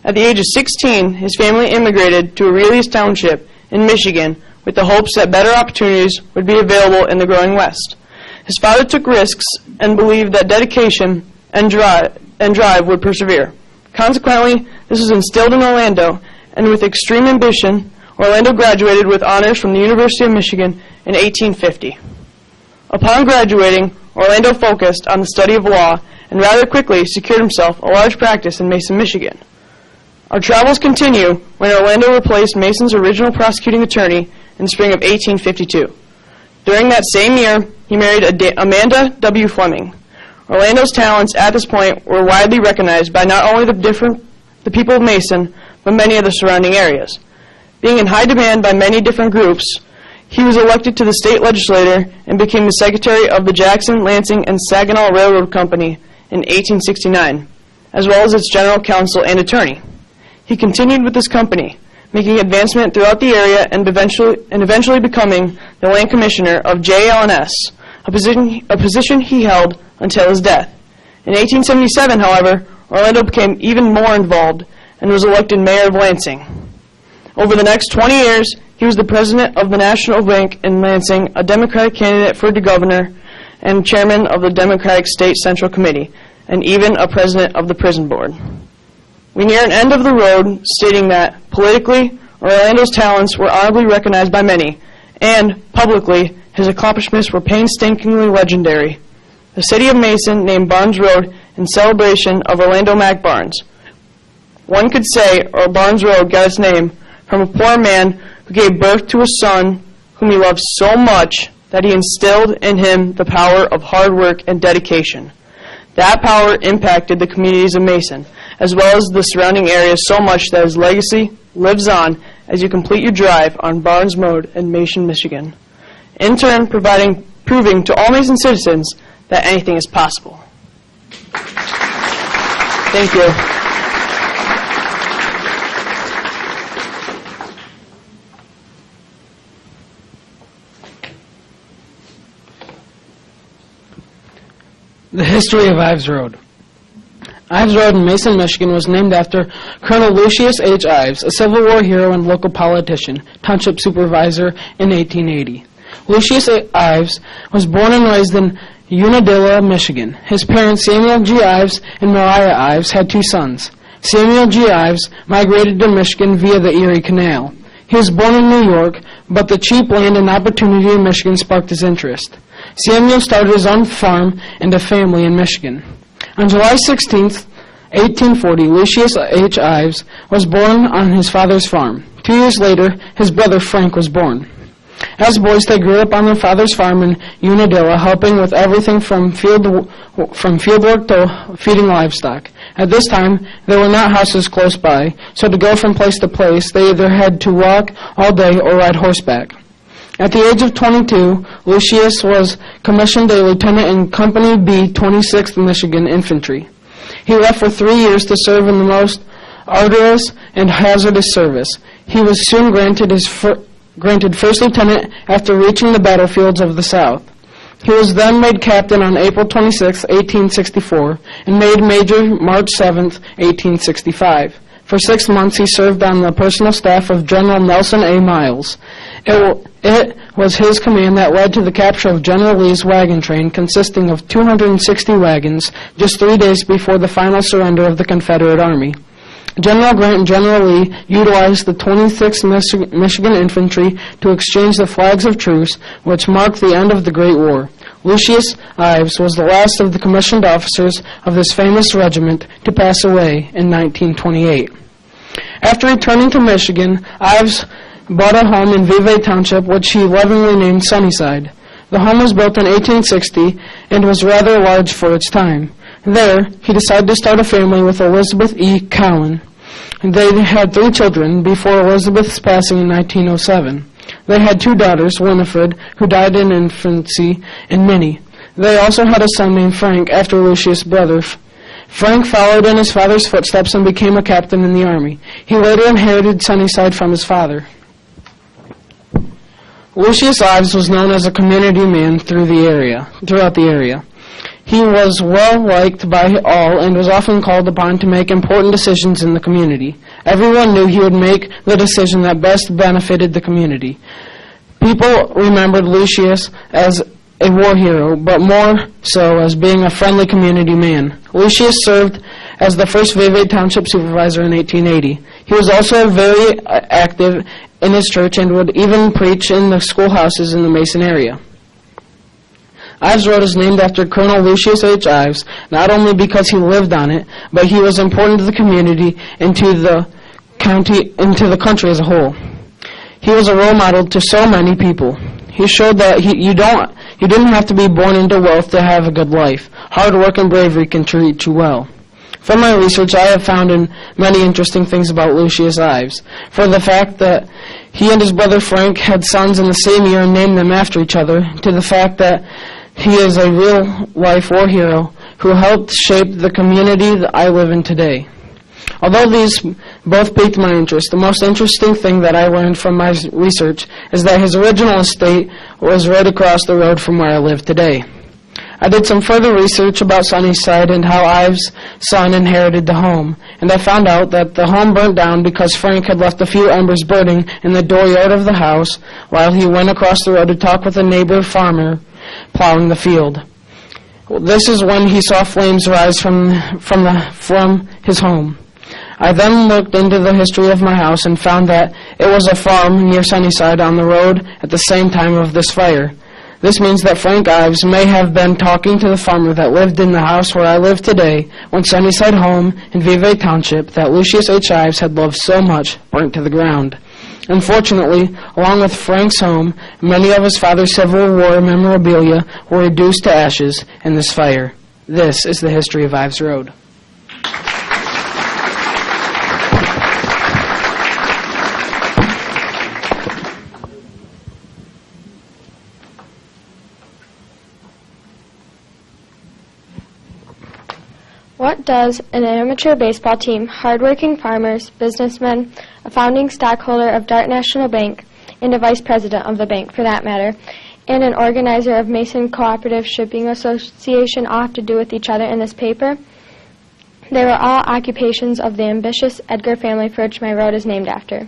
At the age of 16, his family immigrated to Aurelius Township in Michigan with the hopes that better opportunities would be available in the growing West. His father took risks and believed that dedication and drive would persevere. Consequently, this was instilled in Orlando, and with extreme ambition, Orlando graduated with honors from the University of Michigan in 1850. Upon graduating, Orlando focused on the study of law and rather quickly secured himself a large practice in Mason, Michigan. Our travels continue when Orlando replaced Mason's original prosecuting attorney in spring of 1852. During that same year, he married Amanda W. Fleming. Orlando's talents at this point were widely recognized by not only the people of Mason, but many of the surrounding areas. Being in high demand by many different groups, he was elected to the state legislature and became the secretary of the Jackson, Lansing, and Saginaw Railroad Company in 1869, as well as its general counsel and attorney. He continued with this company, making advancement throughout the area and eventually becoming the land commissioner of JLNS, a position he held until his death. In 1877, however, Orlando became even more involved and was elected mayor of Lansing. Over the next 20 years, he was the president of the National Bank in Lansing, a Democratic candidate for governor, and chairman of the Democratic State Central Committee, and even a president of the prison board. We near an end of the road, stating that, politically, Orlando's talents were honorably recognized by many, and, publicly, his accomplishments were painstakingly legendary. The city of Mason named Barnes Road in celebration of Orlando Mack Barnes. One could say Barnes Road got its name from a poor man who gave birth to a son whom he loved so much that he instilled in him the power of hard work and dedication. That power impacted the communities of Mason, as well as the surrounding areas so much that his legacy lives on as you complete your drive on Barnes Road in Mason, Michigan. In turn, proving to all Mason citizens that anything is possible. Thank you. The history of Ives Road. Ives Road in Mason, Michigan was named after Colonel Lucius H. Ives, a Civil War hero and local politician, township supervisor in 1880. Lucius Ives was born and raised in Unadilla, Michigan. His parents, Samuel G. Ives and Mariah Ives, had two sons. Samuel G. Ives migrated to Michigan via the Erie Canal. He was born in New York, but the cheap land and opportunity in Michigan sparked his interest. Samuel started his own farm and a family in Michigan. On July 16, 1840, Lucius H. Ives was born on his father's farm. 2 years later, his brother Frank was born. As boys, they grew up on their father's farm in Unadilla, helping with everything from field work to feeding livestock. At this time, there were not houses close by, so to go from place to place, they either had to walk all day or ride horseback. At the age of 22, Lucius was commissioned a lieutenant in Company B, 26th Michigan Infantry. He left for 3 years to serve in the most arduous and hazardous service. He was soon granted first lieutenant after reaching the battlefields of the South. He was then made captain on April 26, 1864, and made major March 7, 1865. For 6 months, he served on the personal staff of General Nelson A. Miles. It was his command that led to the capture of General Lee's wagon train, consisting of 260 wagons, just 3 days before the final surrender of the Confederate Army. General Grant and General Lee utilized the 26th Michigan Infantry to exchange the flags of truce, which marked the end of the Great War. Lucius Ives was the last of the commissioned officers of this famous regiment to pass away in 1928. After returning to Michigan, Ives bought a home in Vevey Township, which he lovingly named Sunnyside. The home was built in 1860 and was rather large for its time. There, he decided to start a family with Elizabeth E. Cowan. They had 3 children before Elizabeth's passing in 1907. They had 2 daughters, Winifred, who died in infancy, and Minnie. They also had a son named Frank after Lucius' brother. Frank followed in his father's footsteps and became a captain in the Army. He later inherited Sunnyside from his father. Lucius Ives was known as a community man throughout the area. He was well liked by all and was often called upon to make important decisions in the community. Everyone knew he would make the decision that best benefited the community. People remembered Lucius as a war hero, but more so as being a friendly community man. Lucius served as the first Vevey Township supervisor in 1880. He was also very active in his church and would even preach in the schoolhouses in the Mason area. Ives Road is named after Colonel Lucius H. Ives, not only because he lived on it, but he was important to the community and to the country as a whole. He was a role model to so many people. He showed that you didn't have to be born into wealth to have a good life. Hard work and bravery can treat you well. From my research, I have found many interesting things about Lucius Ives. For the fact that he and his brother Frank had sons in the same year and named them after each other, to the fact that he is a real-life war hero who helped shape the community that I live in today. Although these both piqued my interest, the most interesting thing that I learned from my research is that his original estate was right across the road from where I live today. I did some further research about Sunnyside and how Ives' son inherited the home, and I found out that the home burnt down because Frank had left a few embers burning in the dooryard of the house while he went across the road to talk with a neighbor farmer plowing the field. This is when he saw flames rise from his home. I then looked into the history of my house and found that it was a farm near Sunnyside on the road at the same time of this fire. This means that Frank Ives may have been talking to the farmer that lived in the house where I live today when Sunnyside home in Vevey Township that Lucius H. Ives had loved so much burnt to the ground. Unfortunately, along with Frank's home, many of his father's Civil War memorabilia were reduced to ashes in this fire. This is the history of Ives Road. What does an amateur baseball team, hardworking farmers, businessmen, a founding stockholder of Dart National Bank, and a vice president of the bank, for that matter, and an organizer of Mason Cooperative Shipping Association all have to do with each other in this paper? They were all occupations of the ambitious Edgar family for which my road is named after.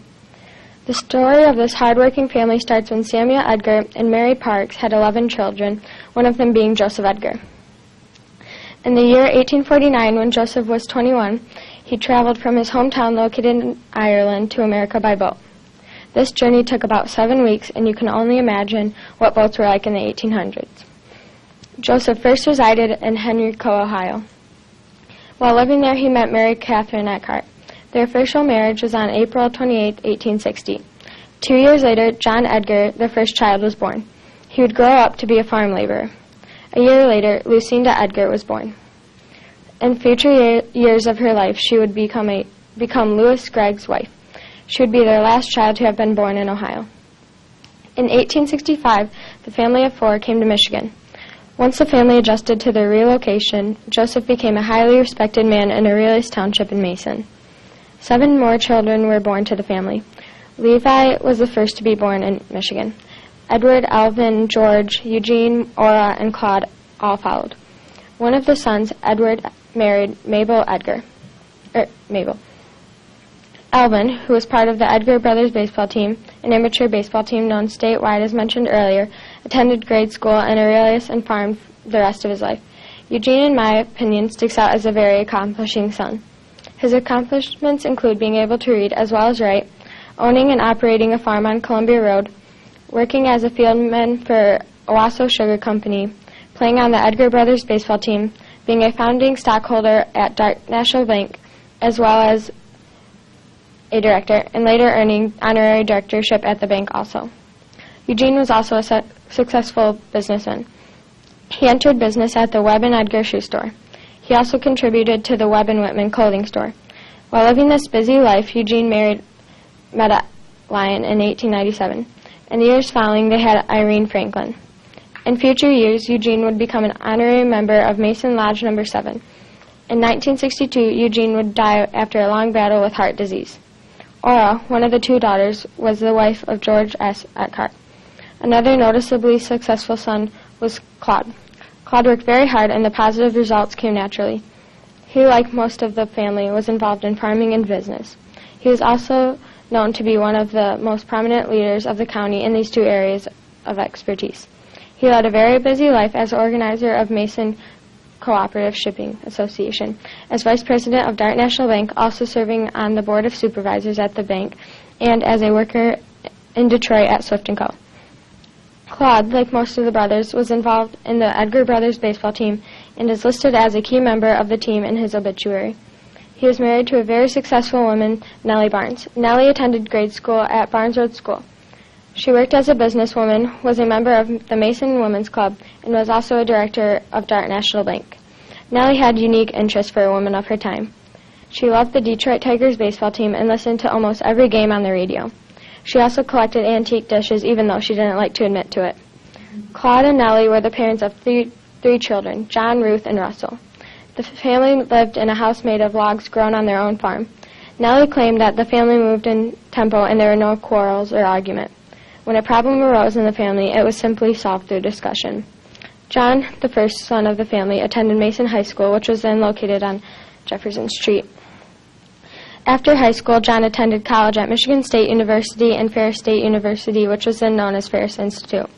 The story of this hardworking family starts when Samuel Edgar and Mary Parks had 11 children, one of them being Joseph Edgar. In the year 1849, when Joseph was 21, he traveled from his hometown located in Ireland to America by boat. This journey took about 7 weeks, and you can only imagine what boats were like in the 1800s. Joseph first resided in Henrico, Ohio. While living there, he met Mary Catherine Eckhart. Their official marriage was on April 28, 1860. 2 years later, John Edgar, their first child, was born. He would grow up to be a farm laborer. A year later, Lucinda Edgar was born. In future years of her life, she would become Louis Gregg's wife. She would be their last child to have been born in Ohio. In 1865, the family of 4 came to Michigan. Once the family adjusted to their relocation, Joseph became a highly respected man in Aurelius Township in Mason. 7 more children were born to the family. Levi was the first to be born in Michigan. Edward, Alvin, George, Eugene, Ora, and Claude all followed. One of the sons, Edward, married Mabel Edgar. Alvin, who was part of the Edgar Brothers baseball team, an amateur baseball team known statewide as mentioned earlier, attended grade school in Aurelius and farmed the rest of his life. Eugene, in my opinion, sticks out as a very accomplishing son. His accomplishments include being able to read as well as write, owning and operating a farm on Columbia Road, working as a fieldman for Owasso Sugar Company, playing on the Edgar Brothers baseball team, being a founding stockholder at Dart National Bank, as well as a director, and later earning honorary directorship at the bank also. Eugene was also a successful businessman. He entered business at the Webb and Edgar shoe store. He also contributed to the Webb and Whitman clothing store. While living this busy life, Eugene married Meta Lyon in 1897. In the years following, they had Irene Franklin. In future years, Eugene would become an honorary member of Mason Lodge No. 7. In 1962, Eugene would die after a long battle with heart disease. Ora, one of the two daughters, was the wife of George S. Eckhart. Another noticeably successful son was Claude. Claude worked very hard, and the positive results came naturally. He, like most of the family, was involved in farming and business. He was also known to be one of the most prominent leaders of the county in these two areas of expertise. He led a very busy life as organizer of Mason Cooperative Shipping Association, as vice president of Dart National Bank, also serving on the board of supervisors at the bank, and as a worker in Detroit at Swift & Co. Claude, like most of the brothers, was involved in the Edgar Brothers baseball team and is listed as a key member of the team in his obituary. He was married to a very successful woman, Nellie Barnes. Nellie attended grade school at Barnes Road School. She worked as a businesswoman, was a member of the Mason Women's Club, and was also a director of Dart National Bank. Nellie had unique interests for a woman of her time. She loved the Detroit Tigers baseball team and listened to almost every game on the radio. She also collected antique dishes, even though she didn't like to admit to it. Claude and Nellie were the parents of three children, John, Ruth, and Russell. The family lived in a house made of logs grown on their own farm. Nellie claimed that the family moved in tempo and there were no quarrels or argument. When a problem arose in the family, it was simply solved through discussion. John, the first son of the family, attended Mason High School, which was then located on Jefferson Street. After high school, John attended college at Michigan State University and Ferris State University, which was then known as Ferris Institute.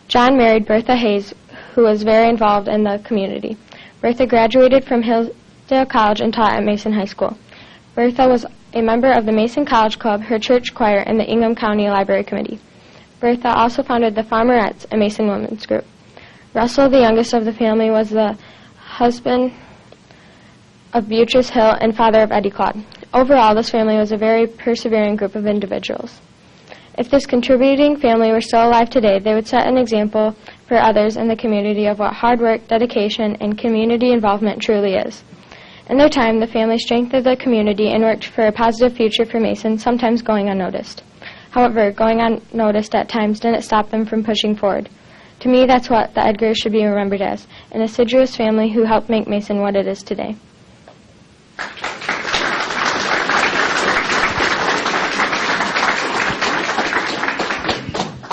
John married Bertha Hayes, who was very involved in the community. Bertha graduated from Hillsdale College and taught at Mason High School. Bertha was a member of the Mason College Club, her church choir, and the Ingham County Library Committee. Bertha also founded the Farmerettes, a Mason women's group. Russell, the youngest of the family, was the husband of Beatrice Hill and father of Eddie Claude. Overall, this family was a very persevering group of individuals. If this contributing family were still alive today, they would set an example for others in the community of what hard work, dedication, and community involvement truly is. In their time, the family strengthened the community and worked for a positive future for Mason, sometimes going unnoticed. However, going unnoticed at times didn't stop them from pushing forward. To me, that's what the Edgars should be remembered as, an assiduous family who helped make Mason what it is today.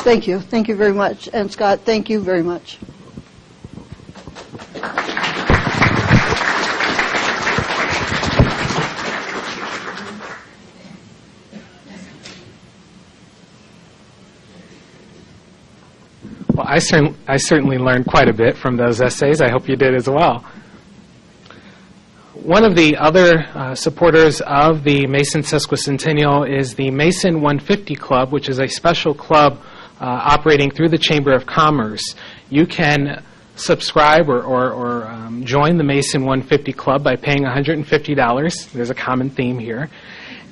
Thank you. Thank you very much. And Scott, thank you very much. Well, I certainly learned quite a bit from those essays. I hope you did as well. One of the other supporters of the Mason Sesquicentennial is the Mason 150 Club, which is a special club operating through the Chamber of Commerce. You can subscribe or join the Mason 150 Club by paying $150. There's a common theme here.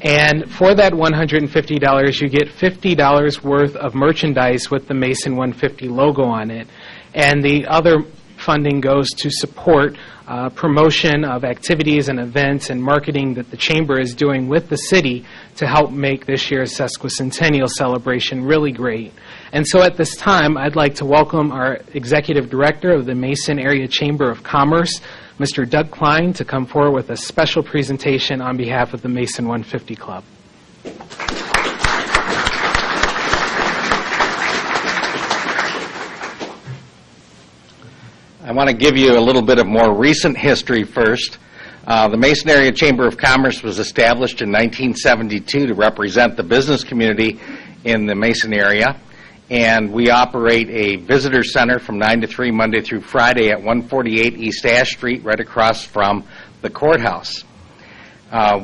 And for that $150, you get $50 worth of merchandise with the Mason 150 logo on it. And the other funding goes to support promotion of activities and events and marketing that the Chamber is doing with the city to help make this year's Sesquicentennial celebration really great. And so at this time, I'd like to welcome our Executive Director of the Mason Area Chamber of Commerce, Mr. Doug Klein, to come forward with a special presentation on behalf of the Mason 150 Club. I want to give you a little bit of more recent history first. The Mason Area Chamber of Commerce was established in 1972 to represent the business community in the Mason area, and we operate a visitor center from 9 to 3 Monday through Friday at 148 East Ash Street, right across from the courthouse.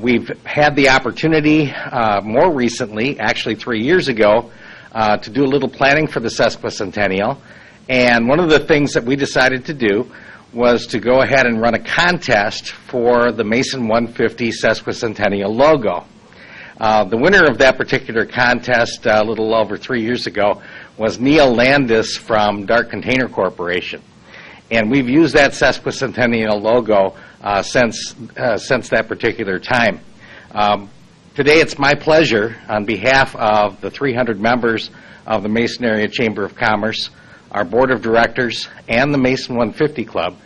We've had the opportunity more recently, actually 3 years ago, to do a little planning for the Sesquicentennial, and one of the things that we decided to do was to go ahead and run a contest for the Mason 150 Sesquicentennial logo. The winner of that particular contest a little over 3 years ago was Neil Landis from Dark Container Corporation. And we've used that Sesquicentennial logo since that particular time. Today it's my pleasure, on behalf of the 300 members of the Mason Area Chamber of Commerce, our Board of Directors, and the Mason 150 Club,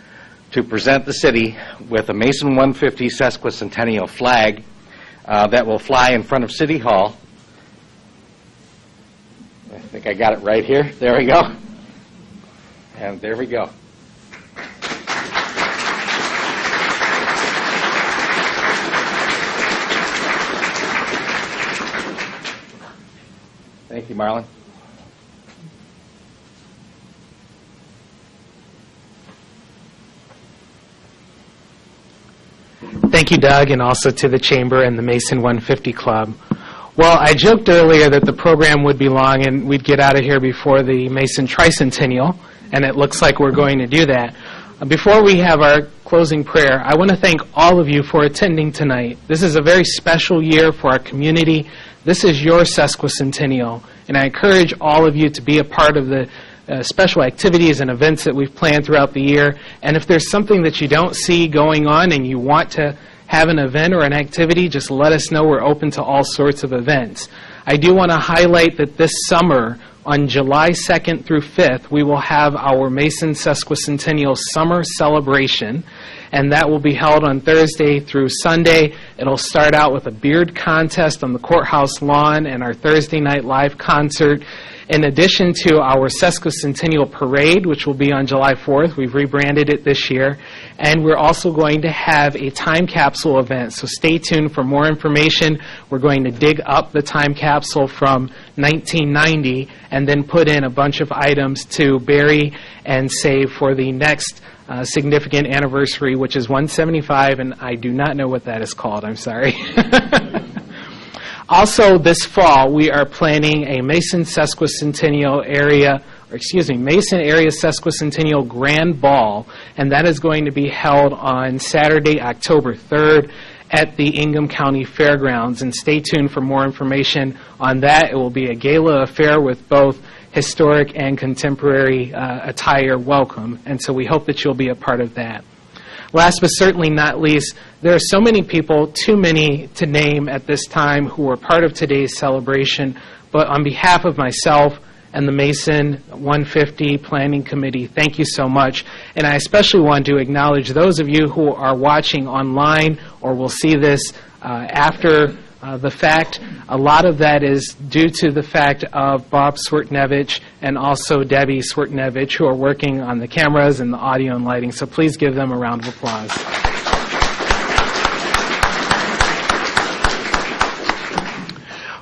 to present the city with a Mason 150 Sesquicentennial flag that will fly in front of City Hall. I think I got it right here. There we go. And there we go. Thank you, Marlon. Thank you, Doug, and also to the Chamber and the Mason 150 Club. Well, I joked earlier that the program would be long and we'd get out of here before the Mason Tricentennial, and it looks like we're going to do that. Before we have our closing prayer, I want to thank all of you for attending tonight. This is a very special year for our community. This is your Sesquicentennial, and I encourage all of you to be a part of the special activities and events that we've planned throughout the year. And if there's something that you don't see going on and you want to have an event or an activity, just let us know. We're open to all sorts of events. I do want to highlight that this summer, on July 2nd through 5th, we will have our Mason Sesquicentennial Summer Celebration, and that will be held on Thursday through Sunday. It'll start out with a beard contest on the courthouse lawn and our Thursday night live concert. In addition to our Sesquicentennial Parade, which will be on July 4th, we've rebranded it this year, and we're also going to have a time capsule event, so stay tuned for more information. We're going to dig up the time capsule from 1990 and then put in a bunch of items to bury and save for the next significant anniversary, which is 175, and I do not know what that is called. I'm sorry. Also, this fall, we are planning a Mason Area Sesquicentennial Grand Ball, and that is going to be held on Saturday, October 3rd at the Ingham County Fairgrounds. And stay tuned for more information on that. It will be a gala affair with both historic and contemporary attire welcome, and so we hope that you'll be a part of that. Last but certainly not least, there are so many people, too many to name at this time, who are part of today's celebration. But on behalf of myself and the Mason 150 Planning Committee, thank you so much. And I especially want to acknowledge those of you who are watching online or will see this after the fact. A lot of that is due to the fact of Bob Swertnevich and also Debbie Swertnevich, who are working on the cameras and the audio and lighting. So please give them a round of applause.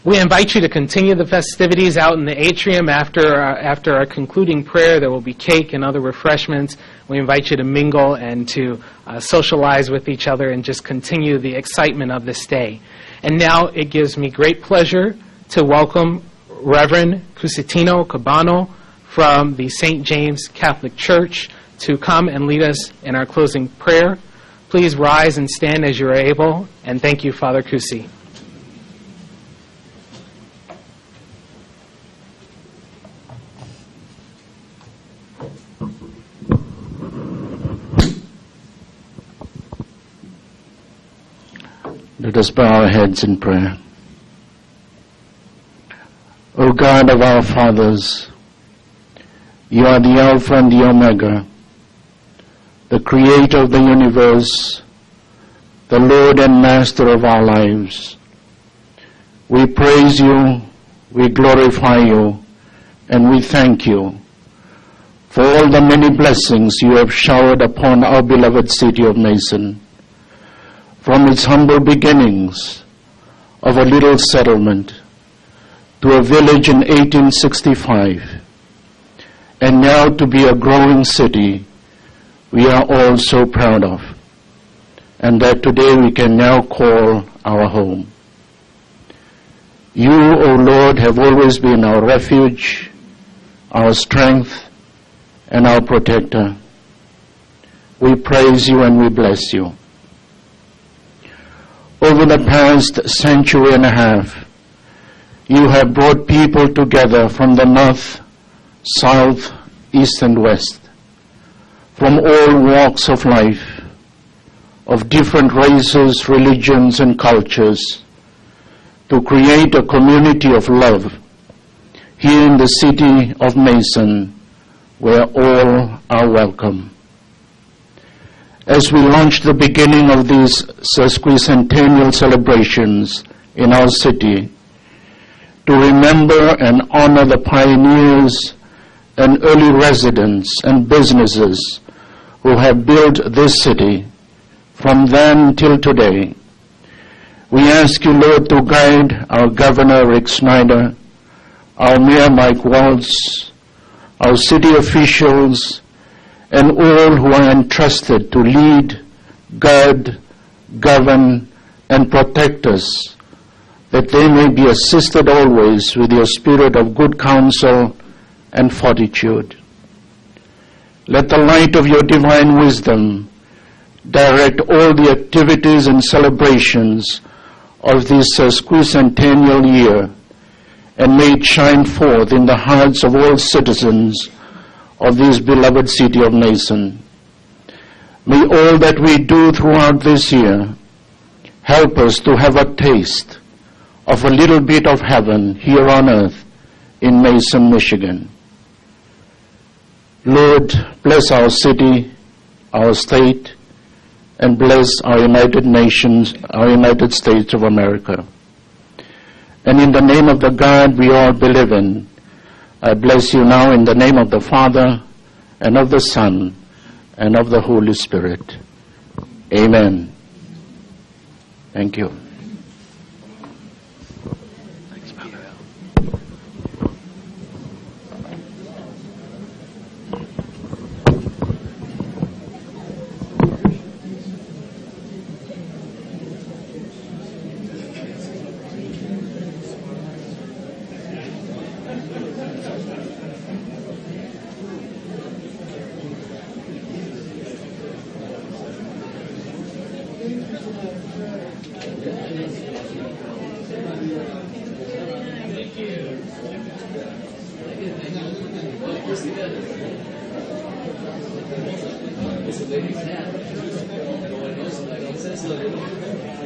We invite you to continue the festivities out in the atrium after our concluding prayer. There will be cake and other refreshments. We invite you to mingle and to socialize with each other and just continue the excitement of this day. And now it gives me great pleasure to welcome Reverend Cusitino Cabano from the St. James Catholic Church to come and lead us in our closing prayer. Please rise and stand as you are able, and thank you, Father Cusi. Let us bow our heads in prayer. O God of our fathers, you are the Alpha and the Omega, the Creator of the universe, the Lord and Master of our lives. We praise you, we glorify you, and we thank you for all the many blessings you have showered upon our beloved city of Mason. from its humble beginnings of a little settlement to a village in 1865, and now to be a growing city we are all so proud of, and that today we can now call our home. You, O Lord, have always been our refuge, our strength, and our protector. We praise you and we bless you. Over the past century and a half, you have brought people together from the north, south, east, and west, from all walks of life, of different races, religions, and cultures, to create a community of love here in the city of Mason, where all are welcome. As we launch the beginning of these Sesquicentennial celebrations in our city, to remember and honor the pioneers and early residents and businesses who have built this city from then till today, we ask you, Lord, to guide our Governor Rick Snyder, our Mayor Mike Waltz, our city officials, and all who are entrusted to lead, guide, govern, and protect us, that they may be assisted always with your spirit of good counsel and fortitude. Let the light of your divine wisdom direct all the activities and celebrations of this Sesquicentennial year, and may it shine forth in the hearts of all citizens of this beloved city of Mason. May all that we do throughout this year help us to have a taste of a little bit of heaven here on earth in Mason, Michigan. Lord, bless our city, our state, and bless our United Nations, our United States of America. And in the name of the God we all believe in, I bless you now in the name of the Father, and of the Son, and of the Holy Spirit. Amen. Thank you. Ladies' hat. No one knows, I don't say so.